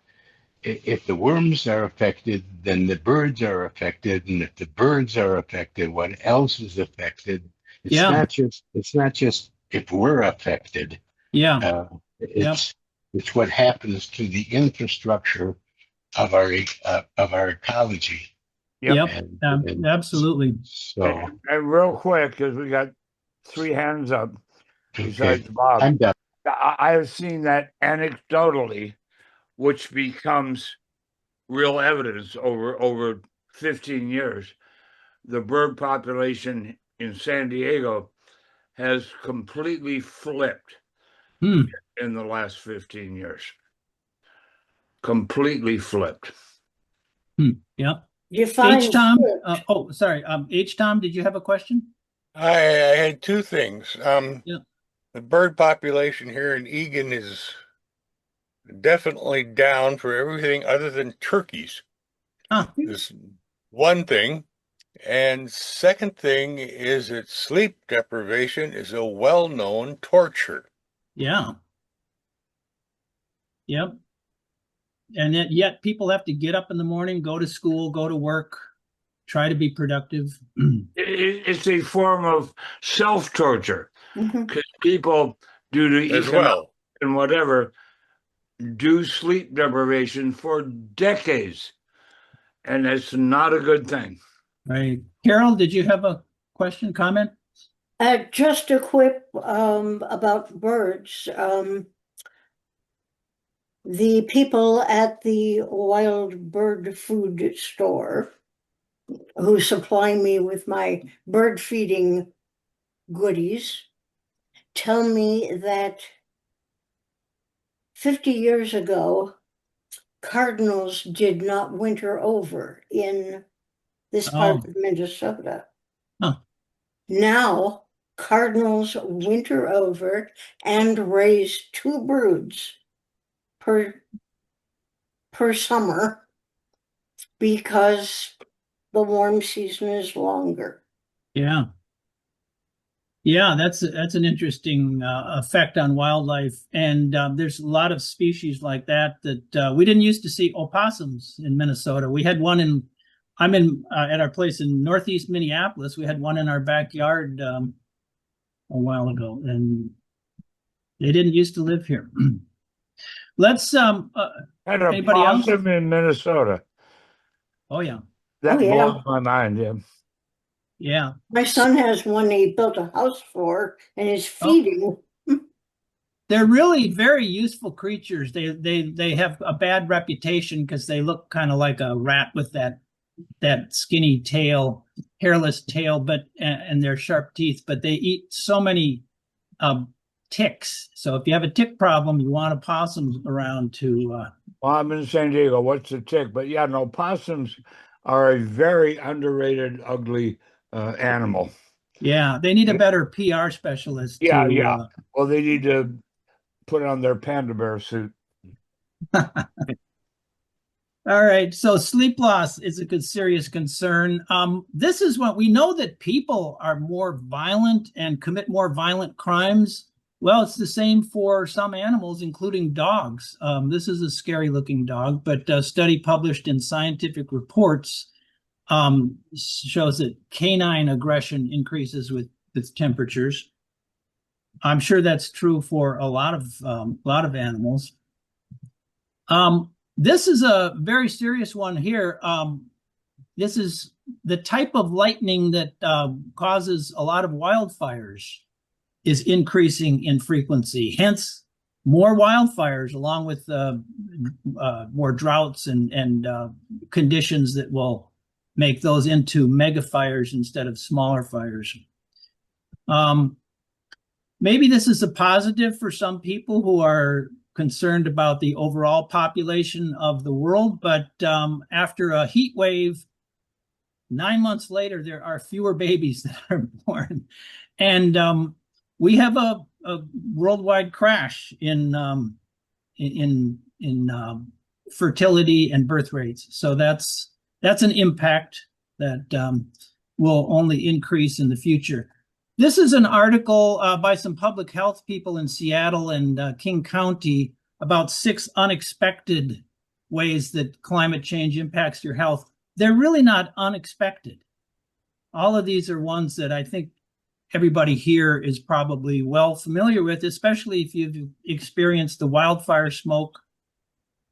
if the worms are affected, then the birds are affected, and if the birds are affected, what else is affected? It's not just if we're affected. Yeah. It's what happens to the infrastructure of our ecology. Yep. And Absolutely. So, and real quick, because we got 3 hands up besides Bob. I'm done. I have seen that anecdotally, which becomes real evidence over 15 years. The bird population in San Diego has completely flipped in the last 15 years. Completely flipped. Yep. You find H-Tom, sorry. H-Tom, did you have a question? I had 2 things. Yeah. The bird population here in Egan is definitely down for everything other than turkeys. Is one thing. And second thing is that sleep deprivation is a well-known torture. Yeah. Yep. And yet people have to get up in the morning, go to school, go to work, try to be productive. It's a form of self-torture because people, due to as well and whatever, do sleep deprivation for decades, and it's not a good thing. Right. Carol, did you have a question, comment? just a quick about birds. The people at the wild bird food store who supply me with my bird feeding goodies tell me that 50 years ago, cardinals did not winter over in this part of Minnesota. Now, cardinals winter over and raise 2 broods per summer because the warm season is longer. Yeah. Yeah, that's an interesting effect on wildlife, and there's a lot of species like that we didn't used to see. Opossums in Minnesota. We had one I'm in at our place in Northeast Minneapolis. We had one in our backyard a while ago, and they didn't used to live here. Let's had a possum in Minnesota. Oh yeah, that blows my mind. Yeah. Yeah. My son has one he built a house for and is feeding. They're really very useful creatures. They have a bad reputation because they look kind of like a rat with that skinny tail, hairless tail, but and their sharp teeth. But they eat so many ticks. So if you have a tick problem, you want opossums around to. Well, I'm in San Diego. What's a tick? But yeah, no, possums are a very underrated, ugly animal. Yeah, they need a better PR specialist. Yeah. Well, they need to put on their panda bear suit. All right. So sleep loss is a serious concern. This is what we know, that people are more violent and commit more violent crimes. Well, it's the same for some animals, including dogs. This is a scary looking dog, but a study published in Scientific Reports shows that canine aggression increases with temperatures. I'm sure that's true for a lot of animals. This is a very serious one here. This is the type of lightning that causes a lot of wildfires is increasing in frequency. Hence, more wildfires, along with more droughts and conditions that will make those into mega fires instead of smaller fires. Maybe this is a positive for some people who are concerned about the overall population of the world, but after a heat wave, 9 months later, there are fewer babies that are born. And we have a worldwide crash in fertility and birth rates. So that's an impact that will only increase in the future. This is an article by some public health people in Seattle and King County about 6 unexpected ways that climate change impacts your health. They're really not unexpected. All of these are ones that I think everybody here is probably well familiar with, especially if you've experienced the wildfire smoke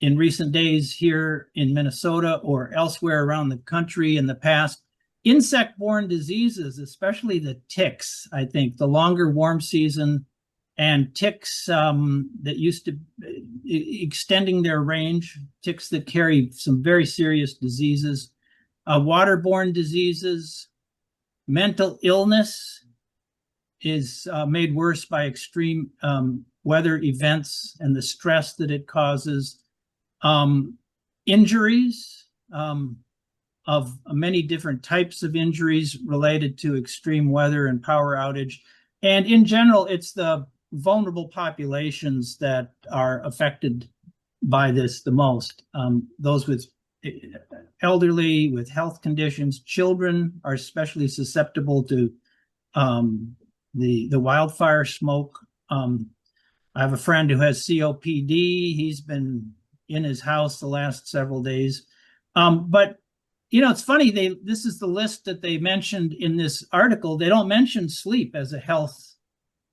in recent days here in Minnesota or elsewhere around the country in the past. Insect-borne diseases, especially the ticks, I think, the longer warm season and ticks that used to extending their range, ticks that carry some very serious diseases, waterborne diseases, mental illness is made worse by extreme weather events and the stress that it causes, injuries, of many different types of injuries related to extreme weather and power outage. And in general, it's the vulnerable populations that are affected by this the most. Those with elderly, with health conditions, children are especially susceptible to the wildfire smoke. I have a friend who has COPD. He's been in his house the last several days. But you know, it's funny, this is the list that they mentioned in this article. They don't mention sleep as a health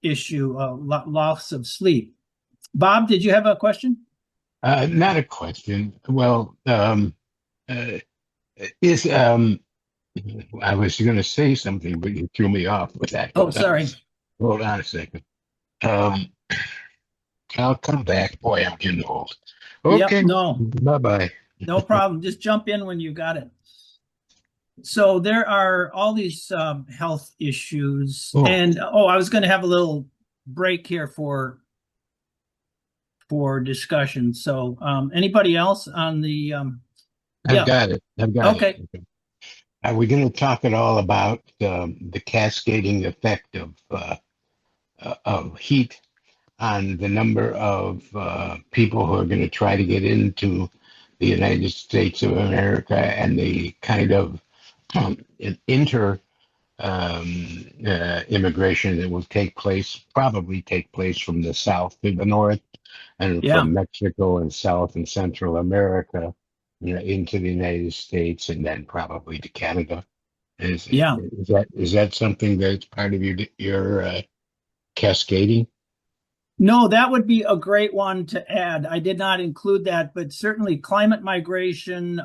issue, loss of sleep. Bob, did you have a question? Not a question. Well, I was going to say something, but you threw me off with that. Oh, sorry. Hold on a second. I'll come back. Boy, I'm getting old. Okay. Yep, no. Bye-bye. No problem. Just jump in when you got it. So there are all these health issues. And I was going to have a little break here for discussion. So anybody else on the I've got it. Okay. Are we going to talk at all about the cascading effect of heat on the number of people who are going to try to get into the United States of America and the kind of immigration that will probably take place from the south to the north and from Mexico and South and Central America, into the United States and then probably to Canada. Is that something that's part of your cascading? No, that would be a great one to add. I did not include that, but certainly climate migration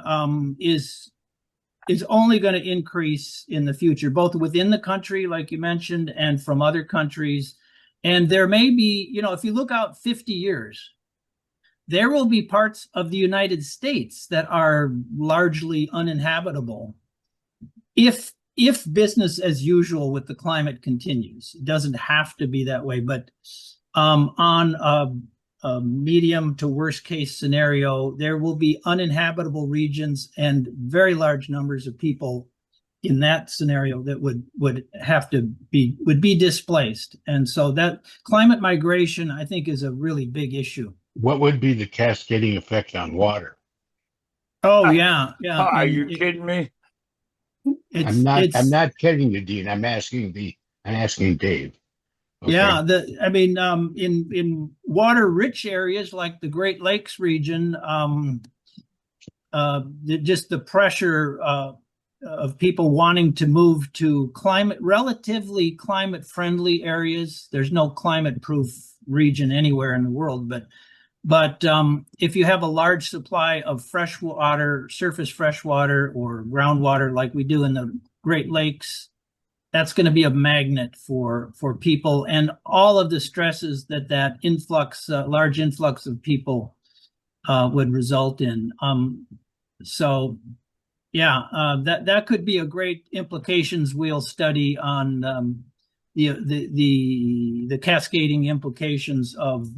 is only going to increase in the future, both within the country, like you mentioned, and from other countries. And there may be, if you look out 50 years, there will be parts of the United States that are largely uninhabitable if business as usual with the climate continues. It doesn't have to be that way, but on a medium to worst case scenario, there will be uninhabitable regions and very large numbers of people in that scenario that would be displaced. And so that climate migration, I think, is a really big issue. What would be the cascading effect on water? Oh, yeah. Are you kidding me? I'm not kidding you, Dean. I'm asking Dave. Okay. Yeah, in water-rich areas like the Great Lakes region, just the pressure of people wanting to move to relatively climate-friendly areas. There's no climate-proof region anywhere in the world, but if you have a large supply of fresh water, surface fresh water or groundwater like we do in the Great Lakes, that's going to be a magnet for people and all of the stresses that influx, large influx of people would result in. That could be a great implications we'll study on the cascading implications of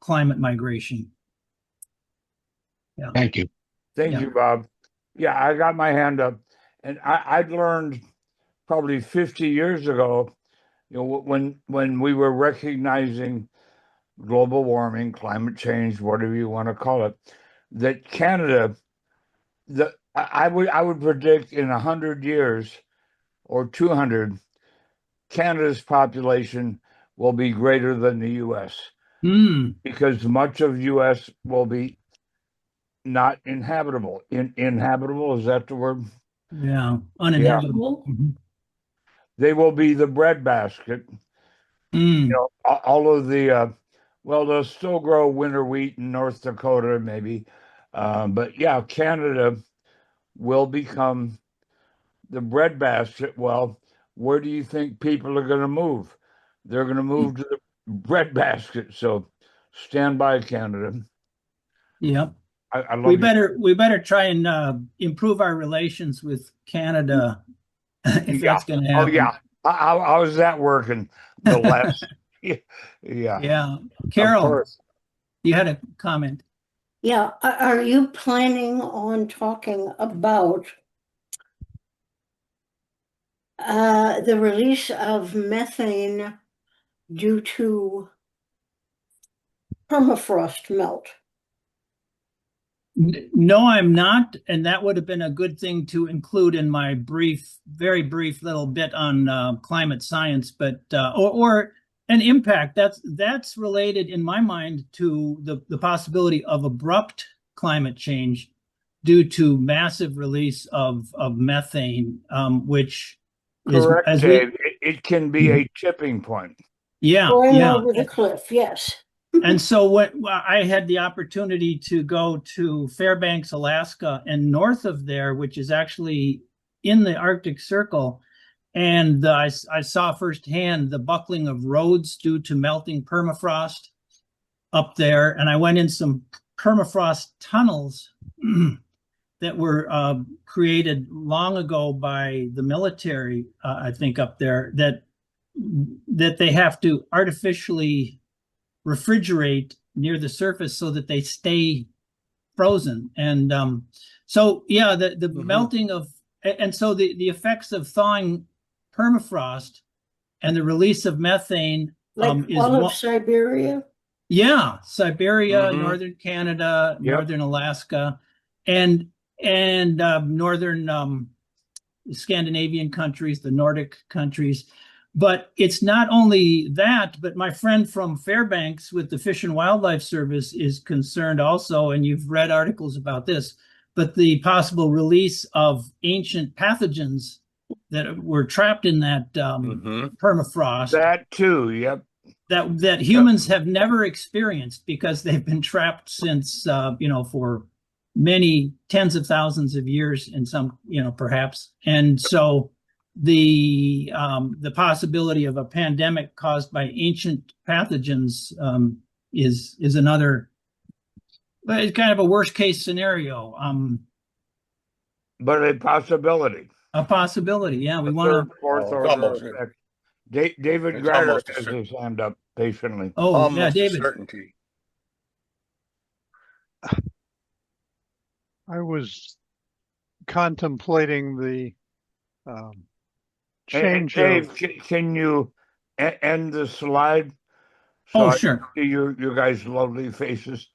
climate migration. Yeah. Thank you. Thank you, Bob. Yeah, I got my hand up, and I'd learned probably 50 years ago, when we were recognizing global warming, climate change, whatever you want to call it, that Canada, I would predict in 100 years or 200, Canada's population will be greater than the U.S. Because much of U.S. will be not inhabitable. Inhabitable, is that the word? Yeah, uninhabitable. Yeah. They will be the breadbasket. You know, all of the well, they'll still grow winter wheat in North Dakota, maybe, but yeah, Canada will become the breadbasket. Well, where do you think people are going to move? They're going to move to the breadbasket. So, stand by, Canada. Yep. I love we better try and improve our relations with Canada if that's going to happen. Oh yeah. How's that working? The last yeah. Carol, you had a comment. Yeah, are you planning on talking about the release of methane due to permafrost melt? No, I'm not, and that would have been a good thing to include in my very brief little bit on climate science, but or an impact that's related in my mind to the possibility of abrupt climate change due to massive release of methane, which correct, is, Dave. It can be a tipping point. Yeah, going over the cliff, yes. And so what I had the opportunity to go to Fairbanks, Alaska, and north of there, which is actually in the Arctic Circle. And I saw firsthand the buckling of roads due to melting permafrost up there. And I went in some permafrost tunnels that were created long ago by the military, I think up there, that they have to artificially refrigerate near the surface so that they stay frozen. And so yeah, the melting of, and so the effects of thawing permafrost and the release of methane like is all of Siberia. Yeah, Siberia, northern Canada, northern Alaska, and northern Scandinavian countries, the Nordic countries. But it's not only that, but my friend from Fairbanks with the Fish and Wildlife Service is concerned also, and you've read articles about this, but the possible release of ancient pathogens that were trapped in that permafrost. That too, yep. That humans have never experienced because they've been trapped since, for many tens of thousands of years in some, perhaps. And so the possibility of a pandemic caused by ancient pathogens is another, but it's kind of a worst case scenario. But a possibility. A possibility, yeah. We want to. Fourth order. David Grader has his hand up patiently. Oh, almost yeah, David. A certainty. I was contemplating the change. Dave, can you end the slide? So sure. See your guys' lovely faces.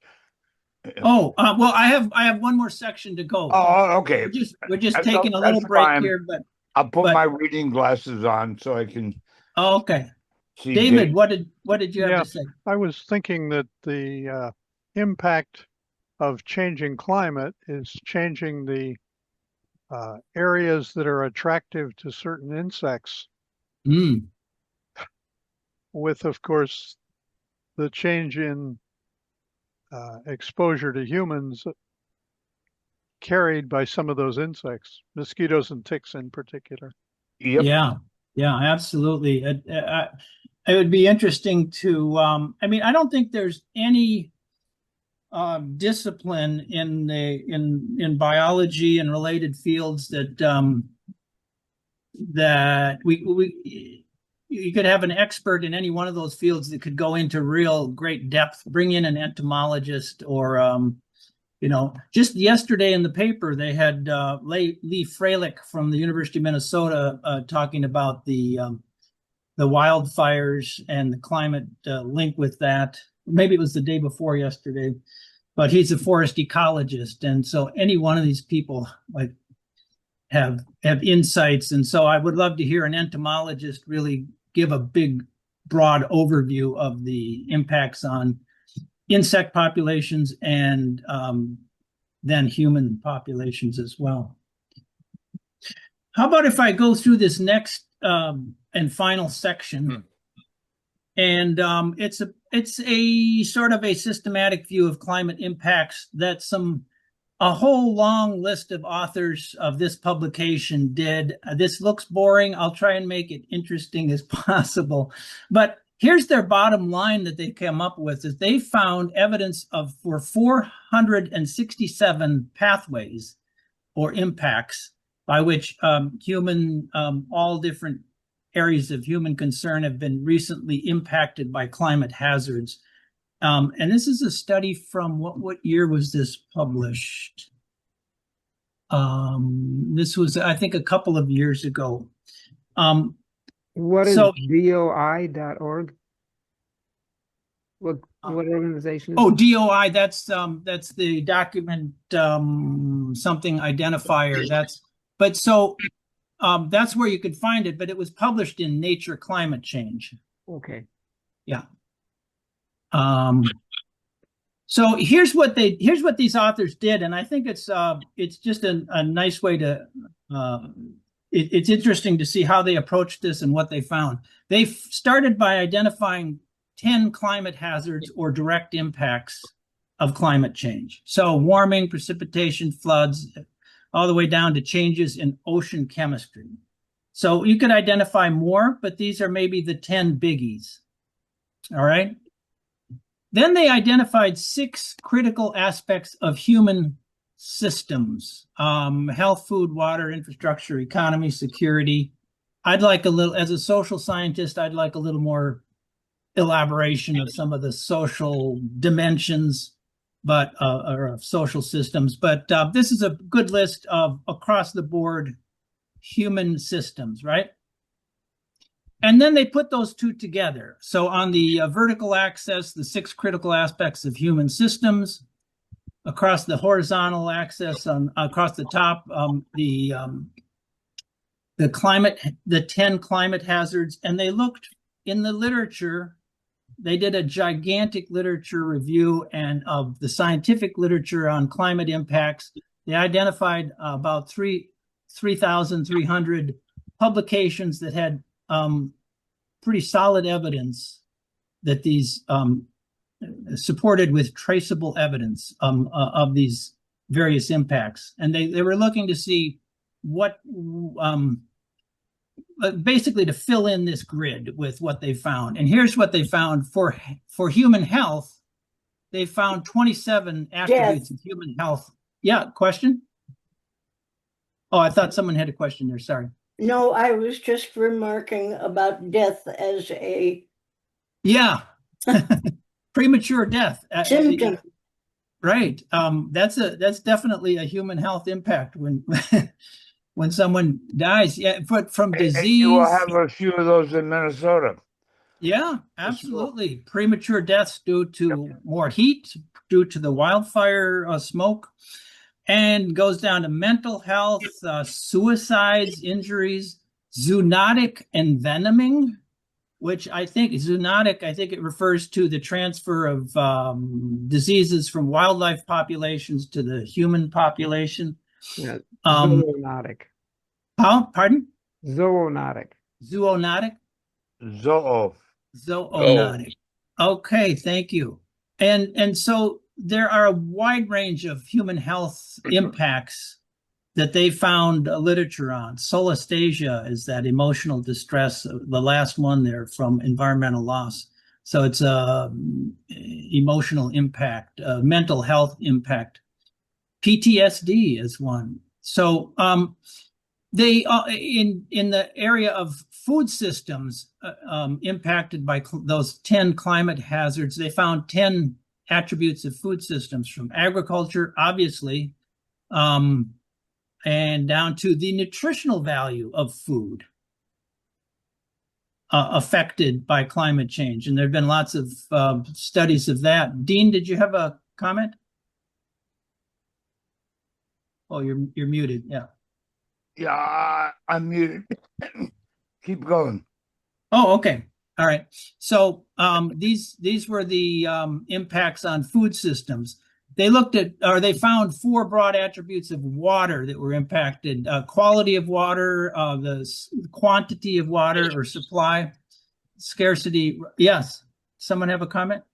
Oh, well, I have one more section to go. Oh, okay. We're just taking a little break fine. Here, but I'll put my reading glasses on so I can. Oh, okay. See David, what did you have to say? I was thinking that the impact of changing climate is changing the areas that are attractive to certain insects. With, of course, the change in exposure to humans carried by some of those insects, mosquitoes and ticks in particular. Yep. Yeah, absolutely. It would be interesting to, I don't think there's any discipline in biology and related fields that you could have an expert in any one of those fields that could go into real great depth, bring in an entomologist or, just yesterday in the paper, they had Lee Freilich from the University of Minnesota talking about the wildfires and the climate link with that. Maybe it was the day before yesterday, but he's a forest ecologist. And so any one of these people have insights. And so I would love to hear an entomologist really give a big, broad overview of the impacts on insect populations and then human populations as well. How about if I go through this next and final section? And it's a sort of a systematic view of climate impacts that a whole long list of authors of this publication did. This looks boring. I'll try and make it interesting as possible. But here's their bottom line that they came up with, is they found evidence for 467 pathways or impacts by which all different areas of human concern have been recently impacted by climate hazards. And this is a study from what year was this published? This was, I think, a couple of years ago. What is DOI.org? What organization is it? DOI, that's the document something identifier. That's where you could find it, but it was published in Nature Climate Change. Okay. Yeah. So here's what these authors did, and I think it's just a nice way to it's interesting to see how they approached this and what they found. They started by identifying 10 climate hazards or direct impacts of climate change. So warming, precipitation, floods, all the way down to changes in ocean chemistry. So you could identify more, but these are maybe the 10 biggies. All right. Then they identified 6 critical aspects of human systems: health, food, water, infrastructure, economy, security. I'd like as a social scientist, I'd like a little more elaboration of some of the social dimensions, or of social systems. But this is a good list of across the board human systems, right? And then they put those two together. So on the vertical axis, the 6 critical aspects of human systems. Across the horizontal axis, across the top, the 10 climate hazards. And they looked in the literature. They did a gigantic literature review and of the scientific literature on climate impacts. They identified about 3,300 publications that had pretty solid evidence that these supported with traceable evidence of these various impacts. And they were looking to see what basically to fill in this grid with what they found. And here's what they found for human health. They found 27 attributes of human health. Yeah, question? Oh, I thought someone had a question there. Sorry. No, I was just remarking about death as a premature death symptom. Right. That's definitely a human health impact when when someone dies. Yeah, but from disease. You will have a few of those in Minnesota. Yeah, absolutely. Premature deaths due to more heat, due to the wildfire smoke, and goes down to mental health, suicides, injuries, zoonotic envenoming, which I think it refers to the transfer of diseases from wildlife populations to the human population. Yeah, zoonotic. Pardon? Zoonotic. Zoonotic? Zoonotic. Okay, thank you. And so there are a wide range of human health impacts that they found literature on. Solastalgia is that emotional distress, the last one there from environmental loss. So it's emotional impact, mental health impact. PTSD is one. So they in the area of food systems impacted by those 10 climate hazards, they found 10 attributes of food systems, from agriculture, obviously, and down to the nutritional value of food affected by climate change. And there have been lots of studies of that. Dean, did you have a comment? Oh, you're muted. Yeah. Yeah, I'm muted. Keep going. Oh, okay. All right. So these were the impacts on food systems. They looked at, or they found 4 broad attributes of water that were impacted: quality of water, the quantity of water or supply, scarcity. Yes. Someone have a comment?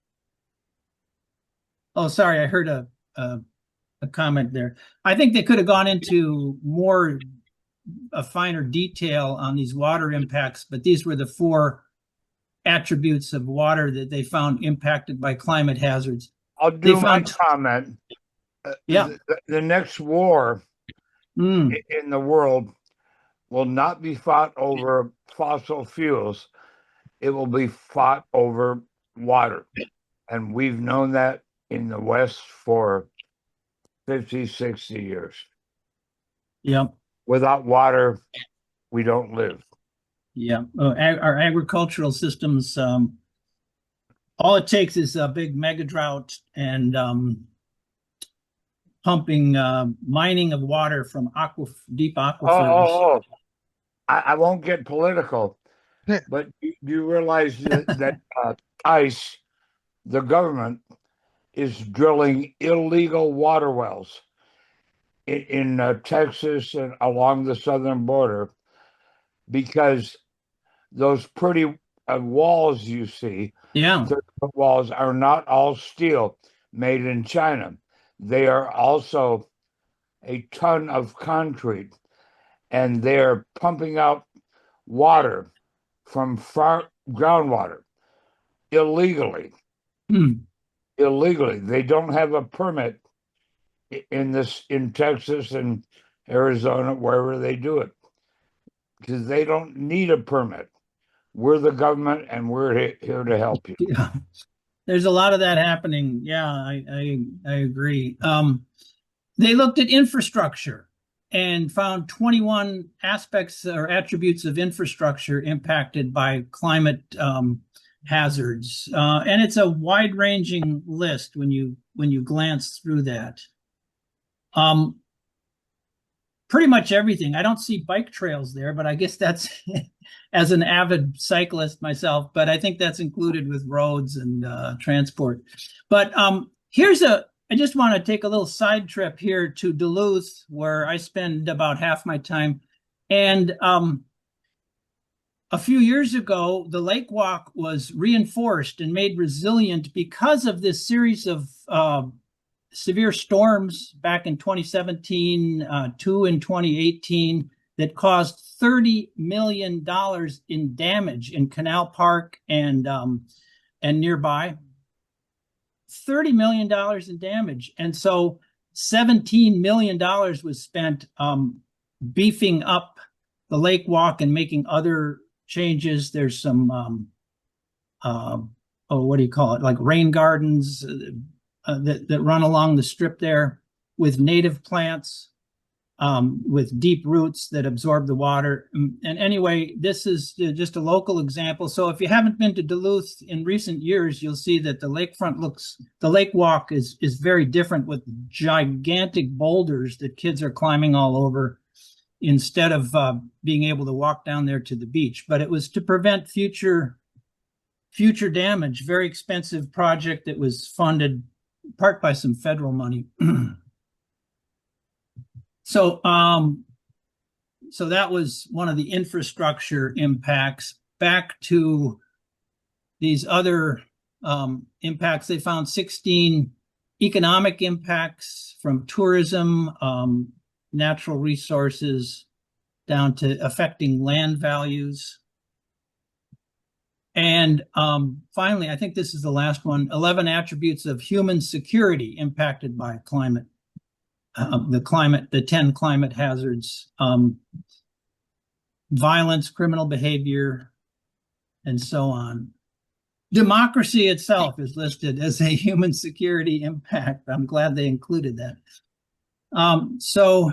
Oh, sorry, I heard a comment there. I think they could have gone into more a finer detail on these water impacts, but these were the 4 attributes of water that they found impacted by climate hazards. I'll do my comment. Yeah. The next war in the world will not be fought over fossil fuels. It will be fought over water. And we've known that in the West for 50, 60 years. Yeah. Without water, we don't live. Yeah. Our agricultural systems, all it takes is a big mega drought and pumping, mining of water from deep aquifers. I won't get political, but you realize that ICE, the government, is drilling illegal water wells in Texas and along the southern border, because those pretty walls you see, yeah, walls, are not all steel made in China. They are also a ton of concrete, and they're pumping out water from groundwater illegally. Illegally. They don't have a permit in Texas and Arizona, wherever they do it, because they don't need a permit. We're the government, and we're here to help you. Yeah. There's a lot of that happening. Yeah, I agree. They looked at infrastructure and found 21 aspects or attributes of infrastructure impacted by climate hazards, and it's a wide-ranging list when you glance through that. Pretty much everything. I don't see bike trails there, but I guess that's as an avid cyclist myself, but I think that's included with roads and transport. But I just want to take a little side trip here to Duluth, where I spend about half my time. And a few years ago, the Lake Walk was reinforced and made resilient because of this series of severe storms back in 2017, 2 in 2018, that caused $30 million in damage in Canal Park and nearby. $30 million in damage. And so $17 million was spent beefing up the Lake Walk and making other changes. There's some, what do you call it? Like rain gardens that run along the strip there with native plants, with deep roots that absorb the water. And anyway, this is just a local example. So if you haven't been to Duluth in recent years, you'll see that the Lake Walk is very different, with gigantic boulders that kids are climbing all over instead of being able to walk down there to the beach. But it was to prevent future damage. Very expensive project that was funded part by some federal money. So that was one of the infrastructure impacts. Back to these other impacts, they found 16 economic impacts, from tourism, natural resources, down to affecting land values. And finally, I think this is the last one, 11 attributes of human security impacted by climate. The 10 climate hazards, violence, criminal behavior, and so on. Democracy itself is listed as a human security impact. I'm glad they included that. So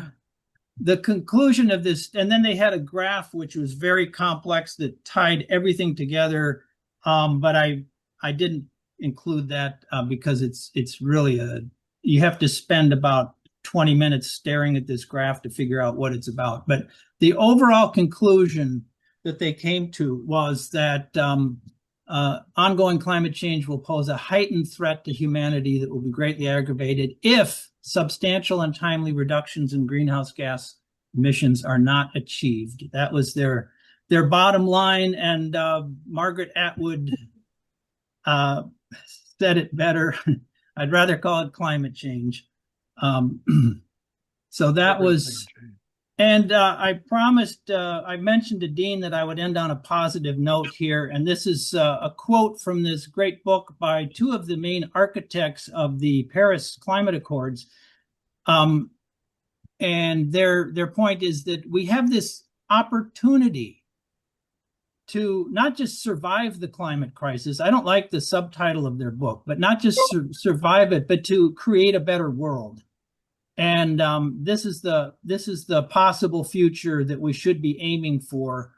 the conclusion of this, and then they had a graph which was very complex that tied everything together, but I didn't include that because it's really you have to spend about 20 minutes staring at this graph to figure out what it's about. But the overall conclusion that they came to was that ongoing climate change will pose a heightened threat to humanity that will be greatly aggravated if substantial and timely reductions in greenhouse gas emissions are not achieved. That was their bottom line, and Margaret Atwood said it better. I'd rather call it climate change. So that was, and I promised, I mentioned to Dean that I would end on a positive note here. And this is a quote from this great book by two of the main architects of the Paris Climate Accords. And their point is that we have this opportunity to not just survive the climate crisis. I don't like the subtitle of their book, but not just survive it, but to create a better world. And this is the possible future that we should be aiming for,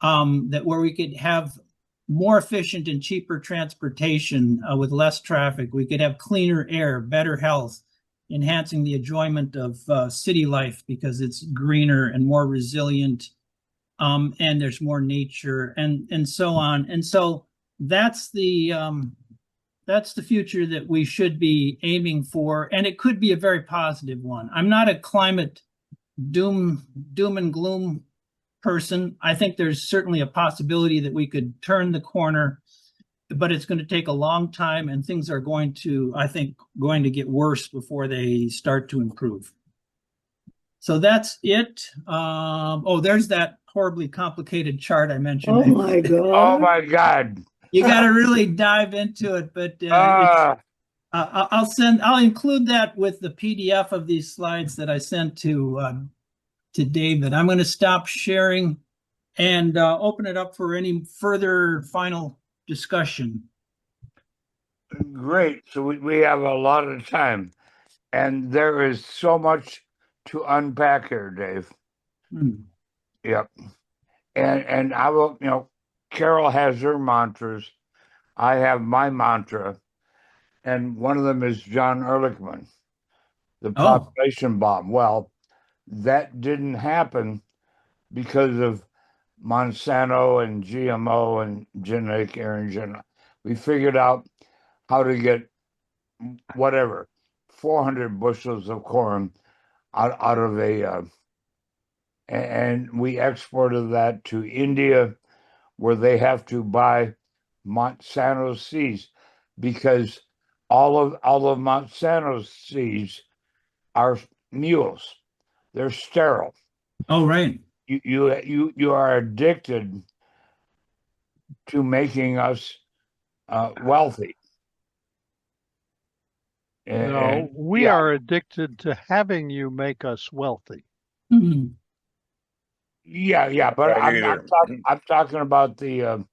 that where we could have more efficient and cheaper transportation with less traffic. We could have cleaner air, better health, enhancing the enjoyment of city life because it's greener and more resilient. And there's more nature and so on. And so that's the future that we should be aiming for. And it could be a very positive one. I'm not a climate doom and gloom person. I think there's certainly a possibility that we could turn the corner, but it's going to take a long time and things are going to get worse before they start to improve. So that's it. There's that horribly complicated chart I mentioned. Oh my God. Oh my God. You got to really dive into it, but I'll include that with the PDF of these slides that I sent to David. I'm going to stop sharing and open it up for any further final discussion. Great. So we have a lot of time, and there is so much to unpack here, Dave. Yep. And I will, Carol has her mantras. I have my mantra. And one of them is John Ehrlichman, the population bomb. Well, that didn't happen because of Monsanto and GMO and genetic engineering. We figured out how to get 400 bushels of corn out of and we exported that to India, where they have to buy Monsanto seeds because all of Monsanto's seeds are mules. They're sterile. Oh, right. You are addicted to making us wealthy. No, we are addicted to having you make us wealthy. Mm-hmm. Yeah, but I'm talking about the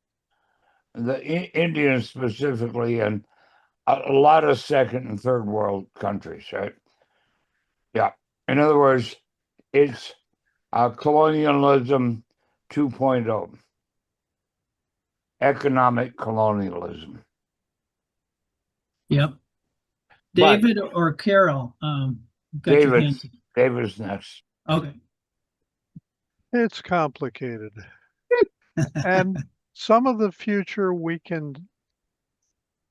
Indians specifically, and a lot of second and third world countries, right? Yeah. In other words, it's colonialism 2.0, economic colonialism. Yep. David or Carol? David's next. Okay. It's complicated. And some of the future we can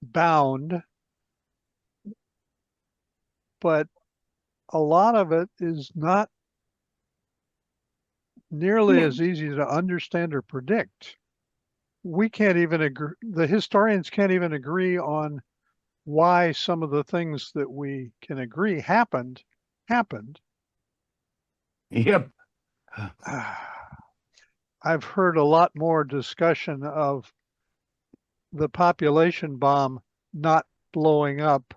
bound, but a lot of it is not nearly as easy to understand or predict. We can't even agree, the historians can't even agree on why some of the things that we can agree happened. Yep. I've heard a lot more discussion of the population bomb not blowing up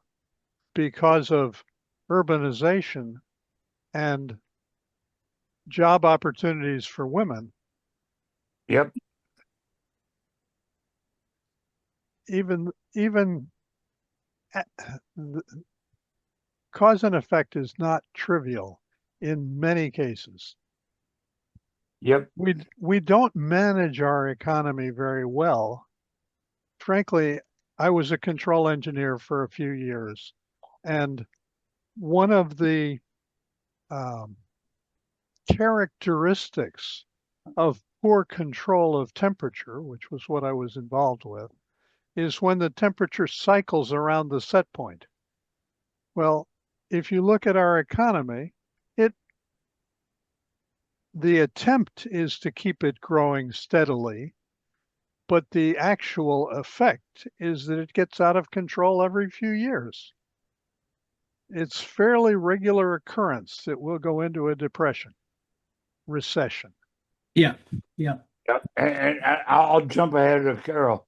because of urbanization and job opportunities for women. Yep. Even cause and effect is not trivial in many cases. Yep. We don't manage our economy very well. Frankly, I was a control engineer for a few years, and one of the characteristics of poor control of temperature, which was what I was involved with, is when the temperature cycles around the set point. Well, if you look at our economy, the attempt is to keep it growing steadily, but the actual effect is that it gets out of control every few years. It's fairly regular occurrence that we'll go into a depression, recession. Yeah. And I'll jump ahead of Carol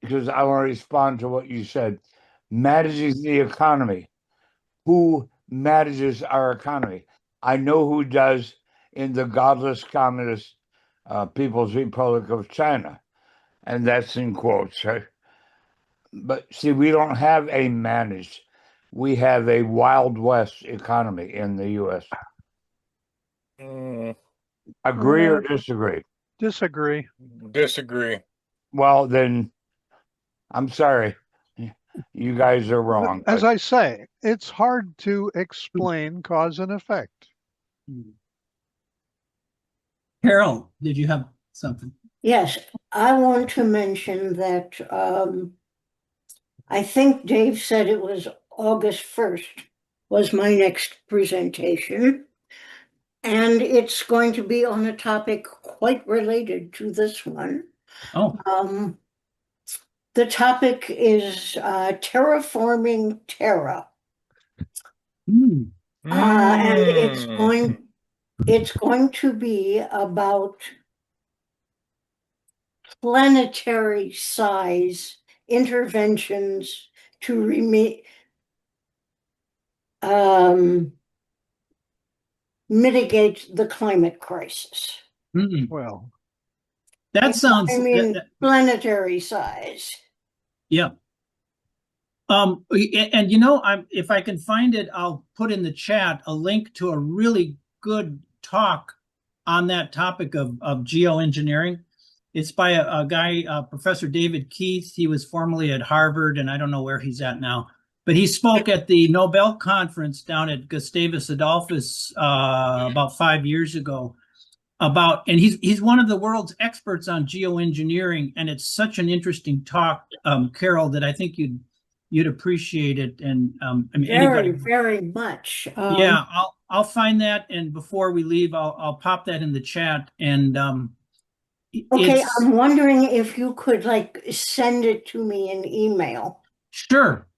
because I want to respond to what you said. Manages the economy. Who manages our economy? I know who does in the godless communist People's Republic of China, and that's in quotes, right? But see, we don't have a managed. We have a Wild West economy in the U.S. Agree or disagree? Disagree. Disagree. Well, then, I'm sorry. You guys are wrong. As I say, it's hard to explain cause and effect. Carol, did you have something? Yes, I want to mention that I think Dave said it was August 1st was my next presentation. And it's going to be on a topic quite related to this one. Oh. The topic is terraforming Terra. And it's going to be about planetary size interventions to mitigate the climate crisis. Well, that sounds. I mean, planetary size. Yeah. And you know, if I can find it, I'll put in the chat a link to a really good talk on that topic of geoengineering. It's by a guy, Professor David Keith. He was formerly at Harvard, and I don't know where he's at now. But he spoke at the Nobel Conference down at Gustavus Adolphus about 5 years ago. And he's one of the world's experts on geoengineering, and it's such an interesting talk, Carol, that I think you'd appreciate it. And I mean, very much. Yeah, I'll find that, and before we leave, I'll pop that in the chat. And okay, I'm wondering if you could send it to me in email. Sure.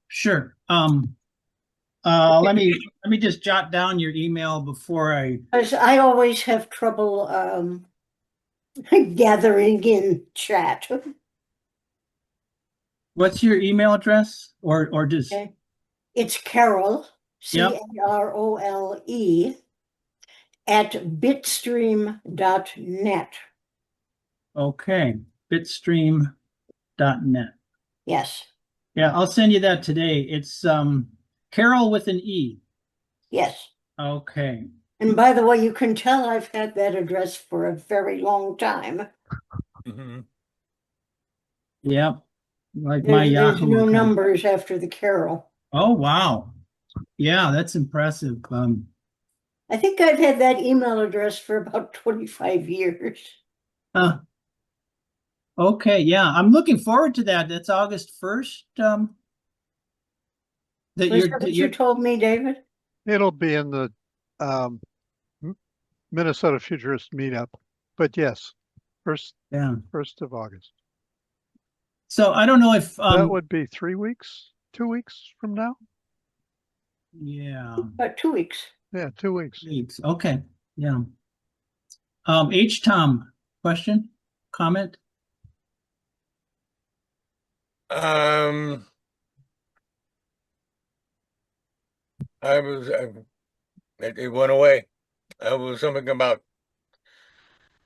Let me just jot down your email before because I always have trouble gathering in chat. What's your email address? Or just It's Carol, CAROLE at bitstream.net. Okay, bitstream.net. Yes. Yeah, I'll send you that today. It's Carol with an E. Yes. Okay. And by the way, you can tell I've had that address for a very long time. Yep. Like there's Yahoo no account. Numbers after the Carol. Oh, wow. Yeah, that's impressive. I think I've had that email address for about 25 years. Okay, yeah, I'm looking forward to that. That's August 1st. That you told me, David? It'll be in the Minnesota Futurist meetup, but yes, 1st of August. So I don't know if that would be 3 weeks, 2 weeks from now. Yeah, about 2 weeks. Yeah, 2 weeks. Okay, yeah. Tom, question, comment? It went away. It was something about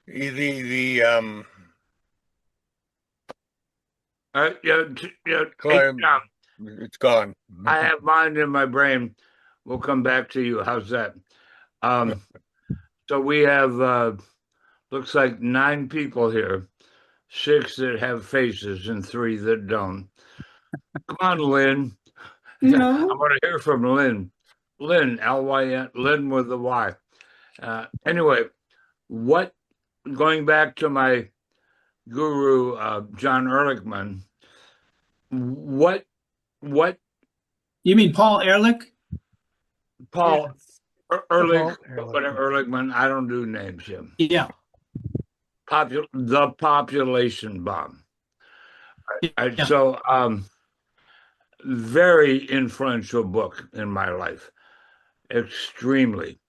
the it's gone. I have mine in my brain. We'll come back to you. How's that? So we have looks like 9 people here, 6 that have faces and 3 that don't. Come on, Lynn. No. I want to hear from Lynn. Lynn, Lyn, Lynn with the Y. Anyway, what going back to my guru, John Ehrlichman, what You mean Paul Ehrlich? Paul Paul Ehrlichman, I don't do names, Jim. Yeah. The population bomb. Yeah. So, very influential book in my life, extremely.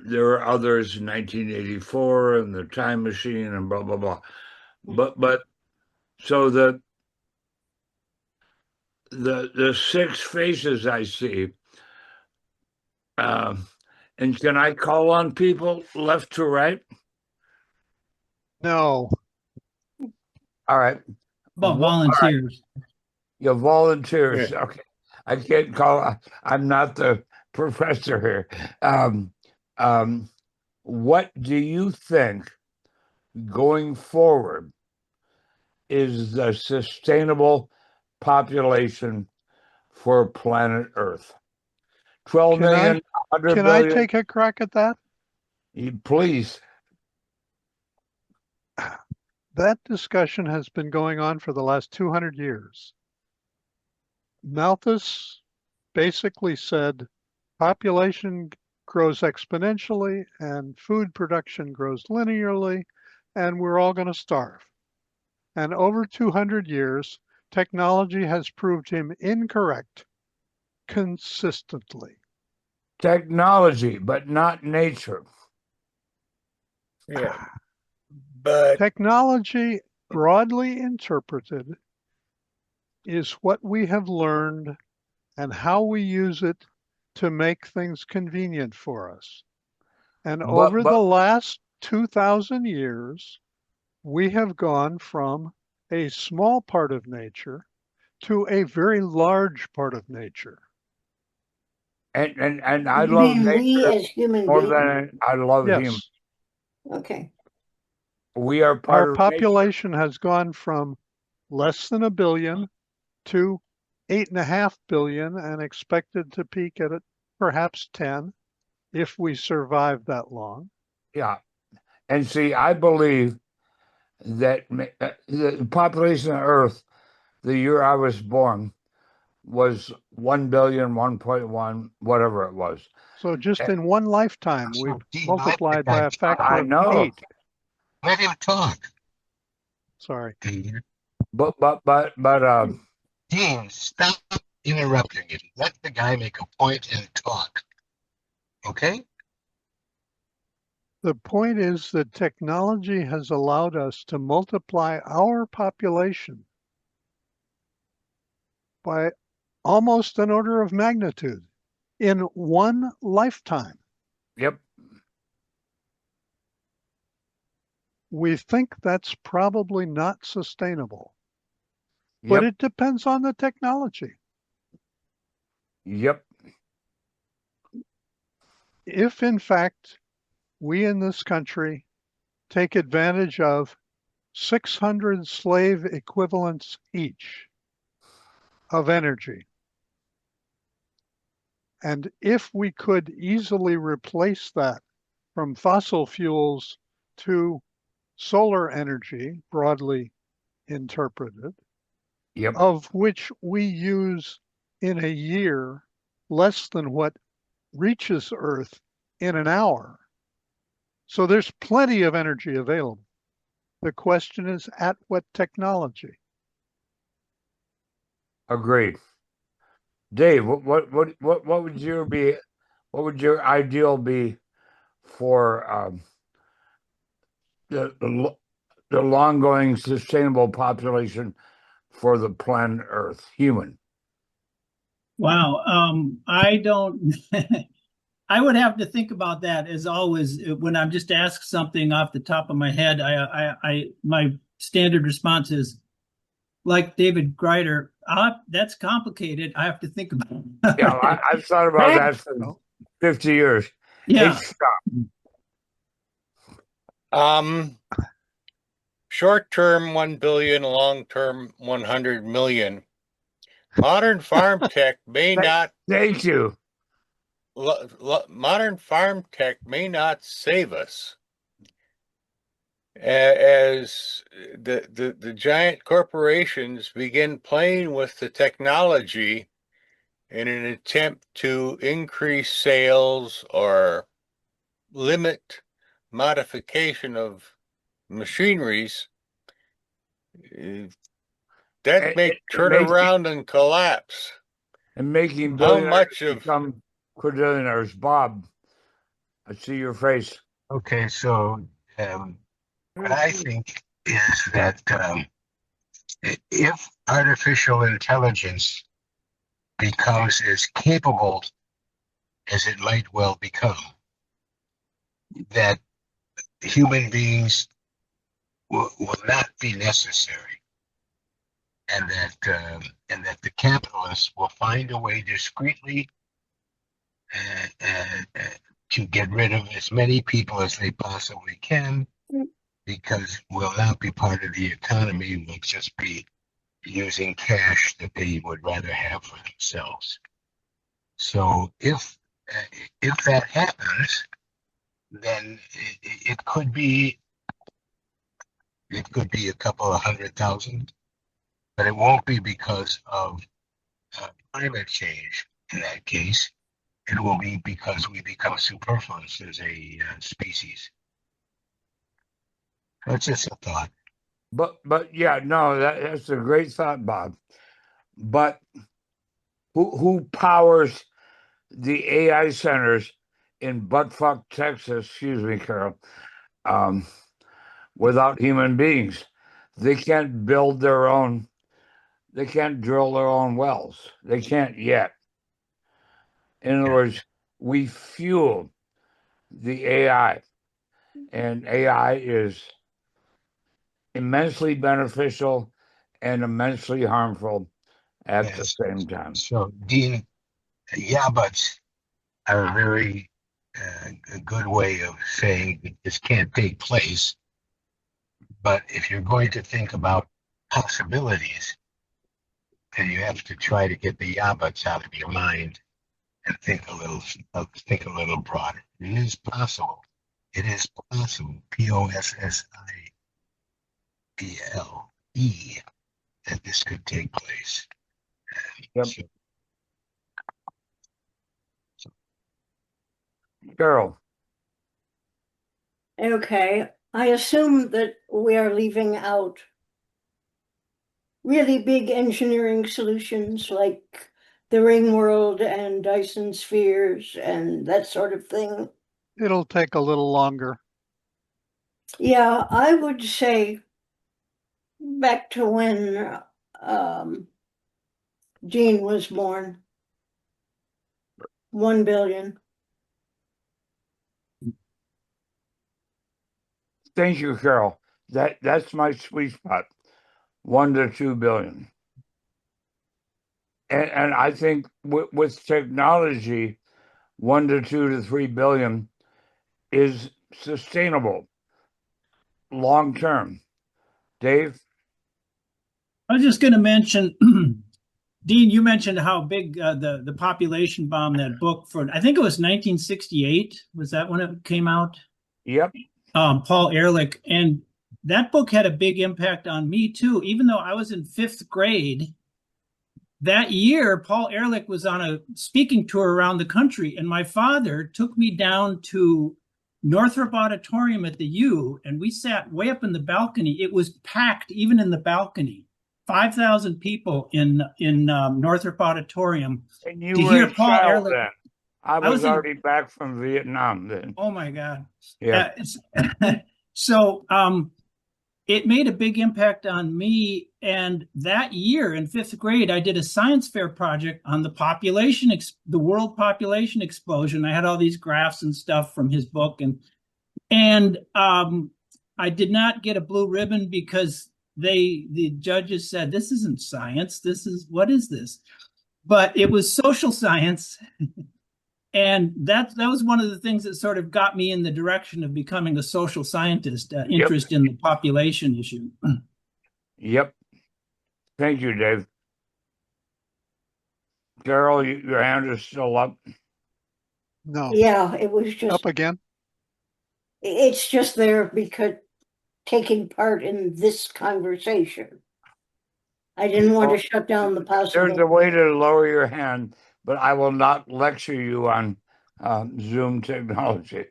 There were others in 1984 and The Time Machine and blah blah blah. But so the six faces I see, and can I call on people left to right? No. All right. About volunteers. Right. Yeah, volunteers. Yeah. Okay. I can't call. I'm not the professor here. What do you think going forward is the sustainable population for planet Earth? 12 Can I- million, 100 Can I billion? take a crack at that? Please. That discussion has been going on for the last 200 years. Malthus basically said population grows exponentially and food production grows linearly, and we're all going to starve. And over 200 years, technology has proved him incorrect consistently. Technology, but not nature. Yeah. But Technology, broadly interpreted, is what we have learned and how we use it to make things convenient for us. And over the last 2,000 years, we have gone from a small part of nature to a very large part of nature. And I You love mean we nature as human more beings? than I love him. Yes, Okay. We are part our of nature. population has gone from less than 1 billion to 8.5 billion and expected to peak at perhaps 10 if we survive that long. Yeah. And see, I believe that the population of Earth, the year I was born, was 1 billion, 1.1, whatever it was. So just in one lifetime, we've multiplied by a factor I of know. 8. Let him talk. Sorry. But Dean, stop interrupting him. Let the guy make a point and talk. Okay? The point is that technology has allowed us to multiply our population by almost an order of magnitude in one lifetime. Yep. We think that's probably not sustainable, Yep. but it depends on the technology. Yep. If in fact we in this country take advantage of 600 slave equivalents each of energy, and if we could easily replace that from fossil fuels to solar energy, broadly interpreted, Yep. of which we use in a year less than what reaches Earth in an hour. So there's plenty of energy available. The question is, at what technology? Agreed. Dave, what would your ideal be for the long-going sustainable population for the planet Earth, human? Wow. I don't. I would have to think about that as always. When I'm just asked something off the top of my head, my standard response is, like David Greider, that's complicated. I have to think about it. Yeah, I've thought about that for 50 years. Yeah. Short term 1 billion, long term 100 million. Modern farm tech may not. Thank you. Modern farm tech may not save us, as the giant corporations begin playing with the technology in an attempt to increase sales or limit modification of machineries, that may turn around and collapse. And making How billionaires much of become quadrillionaires. Bob, I see your face. Okay, so what I think is that if artificial intelligence becomes as capable as it might well become, that human beings will not be necessary, and that the capitalists will find a way discreetly to get rid of as many people as they possibly can, because we'll not be part of the economy. We'll just be using cash that they would rather have for themselves. So if that happens, then it could be a couple of 100,000, but it won't be because of climate change. In that case, it will be because we become superfluous as a species. That's just a thought. But yeah, no, that's a great thought, Bob. But who powers the AI centers in buttfuck Texas? Excuse me, Carol. Without human beings, they can't build their own. They can't drill their own wells. They can't yet. In other words, we fuel the AI, and AI is immensely beneficial and immensely harmful at the same time. So, Dean, yeah, buts are a very a good way of saying that this can't take place. But if you're going to think about possibilities, then you have to try to get the yabbats out of your mind and think a little broader. It is possible. It is possible. POSSIBLE that this could take place. Yep. Carol. Okay, I assume that we are leaving out really big engineering solutions like the ring world and Dyson spheres and that sort of thing. It'll take a little longer. Yeah, I would say back to when Gene was born. 1 billion. Thank you, Carol. That's my sweet spot. 1 to 2 billion. And I think with technology, 1 to 2 to 3 billion is sustainable long term. Dave? I was just going to mention, Dean, you mentioned how big the population bomb, that book for, I think it was 1968. Was that when it came out? Yep. Paul Ehrlich. And that book had a big impact on me too. Even though I was in 5th grade, that year, Paul Ehrlich was on a speaking tour around the country. And my father took me down to Northrop Auditorium at the U, and we sat way up in the balcony. It was packed even in the balcony. 5,000 people in Northrop Auditorium. And you to were hear a Paul child Ehrlich. then. I was already back from Vietnam then. Oh my God. Yeah. So it made a big impact on me. And that year in 5th grade, I did a science fair project on the world population explosion. I had all these graphs and stuff from his book. And I did not get a blue ribbon because the judges said, this isn't science. What is this? But it was social science. And that was one of the things that sort of got me in the direction of becoming a social scientist, interest in the population issue. Yep. Thank you, Dave. Carol, your hand is still up. No. Yeah, it was just up again. It's just there because taking part in this conversation. I didn't want to shut down the There's possible. a way to lower your hand, but I will not lecture you on Zoom technology.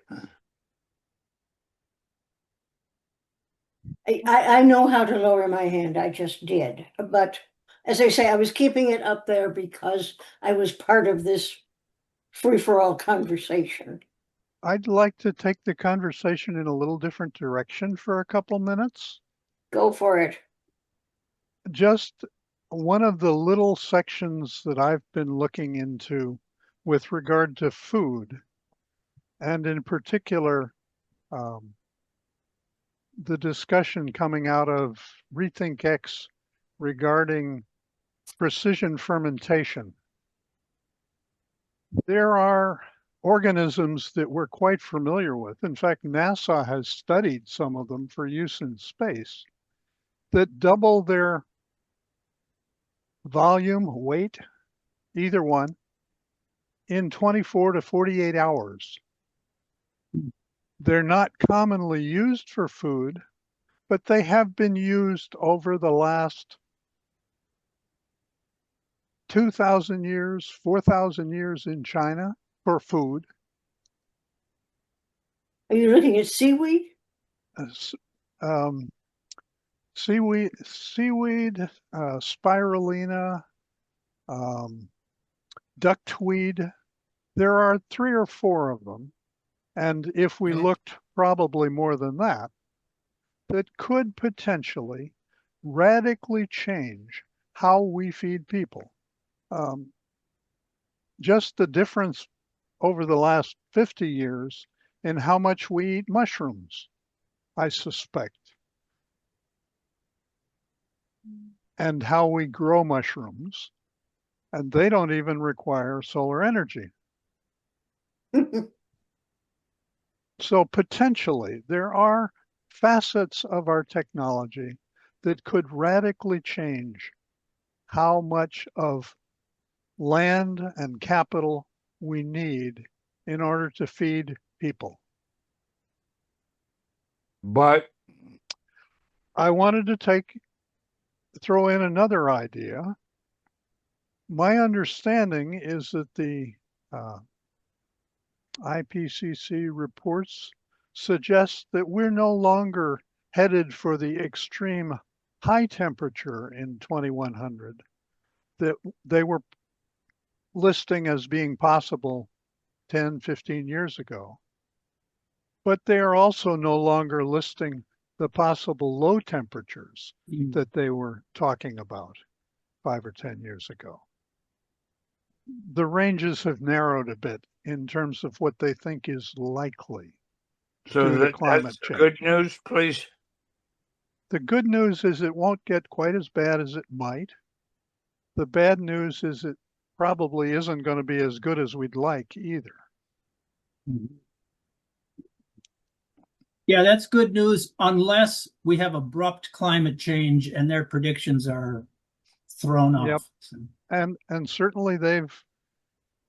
I know how to lower my hand, I just did. But as I say, I was keeping it up there because I was part of this free-for-all conversation. I'd like to take the conversation in a little different direction for a couple minutes. Go for it. Just one of the little sections that I've been looking into with regard to food, and in particular, the discussion coming out of Rethink X regarding precision fermentation. There are organisms that we're quite familiar with. In fact, NASA has studied some of them for use in space that double their volume, weight, either one, in 24 to 48 hours. They're not commonly used for food, but they have been used over the last 2,000 years, 4,000 years in China for food. Are you looking at seaweed? Seaweed, spirulina, duckweed. There are 3 or 4 of them. And if we looked probably more than that, that could potentially radically change how we feed people. Just the difference over the last 50 years in how much we eat mushrooms, I suspect, and how we grow mushrooms, and they don't even require solar energy. So potentially there are facets of our technology that could radically change how much of land and capital we need in order to feed people. But I wanted to throw in another idea. My understanding is that the IPCC reports suggest that we're no longer headed for the extreme high temperature in 2100 that they were listing as being possible 10, 15 years ago. But they are also no longer listing the possible low temperatures that they were talking about 5 or 10 years ago. The ranges have narrowed a bit in terms of what they think is likely due to climate that's change. good news, please. The good news is it won't get quite as bad as it might. The bad news is it probably isn't going to be as good as we'd like either. Yeah, that's good news unless we have abrupt climate change and their predictions are thrown off. And certainly they've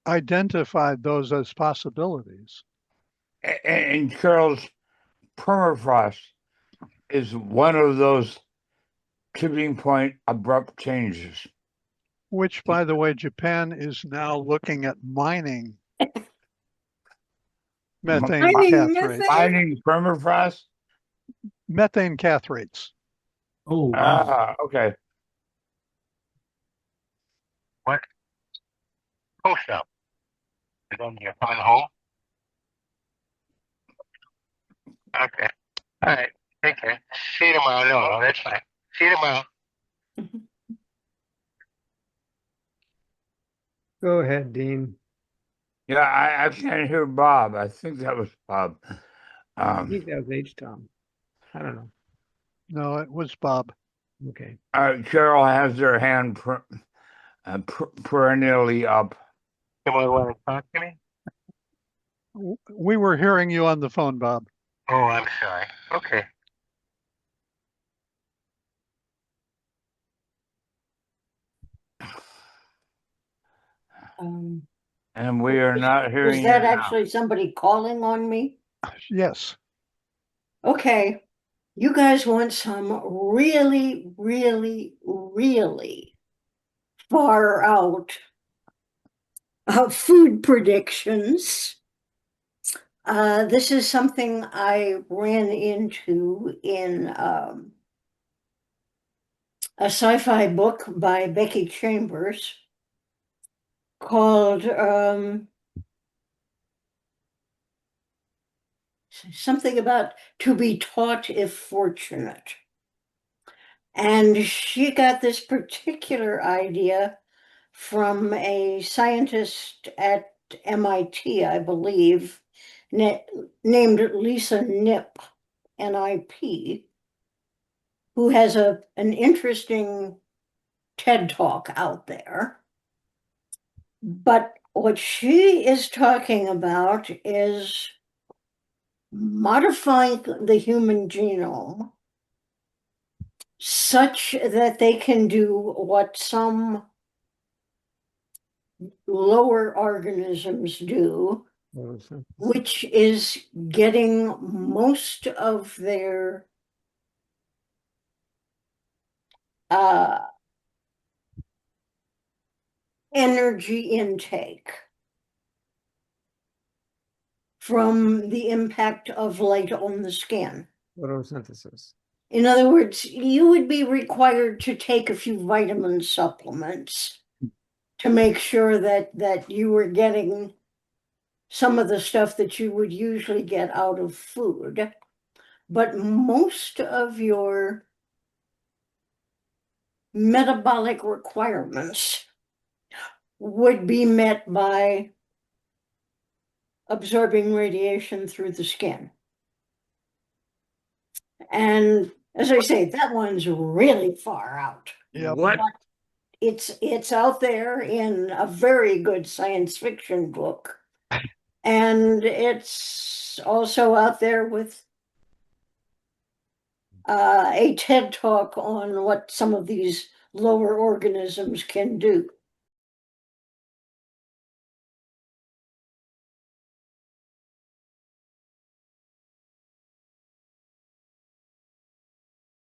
identified those as possibilities. And Charles, permafrost is one of those tipping point abrupt changes. Which, by the way, Japan is now looking at mining methane cathrates. Mining permafrost? Methane cathrates. Oh, wow. Okay. What? Post up. Is on your on home? Okay. All right. Take care. See you tomorrow. No, that's fine. See you tomorrow. Go ahead, Dean. Yeah, I can't hear Bob. I think that was Bob. I think that was H-Tom. I don't know. No, it was Bob. Okay. Carol has their hand perennially up. Someone want to talk to me? We were hearing you on the phone, Bob. Oh, I'm sorry. Okay. And we are not hearing Is that you now. actually somebody calling on me? Yes. Okay. You guys want some really, really, really far out food predictions. This is something I ran into in a sci-fi book by Becky Chambers called something about to be taught if fortunate. And she got this particular idea from a scientist at MIT, I believe, named Lisa Nip, NIP, who has an interesting TED Talk out there. But what she is talking about is modifying the human genome such that they can do what some lower organisms do, which is getting most of their energy intake from the impact of light on the skin. Photosynthesis. In other words, you would be required to take a few vitamin supplements to make sure that you were getting some of the stuff that you would usually get out of food. But most of your metabolic requirements would be met by absorbing radiation through the skin. And as I say, that one's really far out. Yeah. What? But it's out there in a very good science fiction book. And it's also out there with a TED Talk on what some of these lower organisms can do.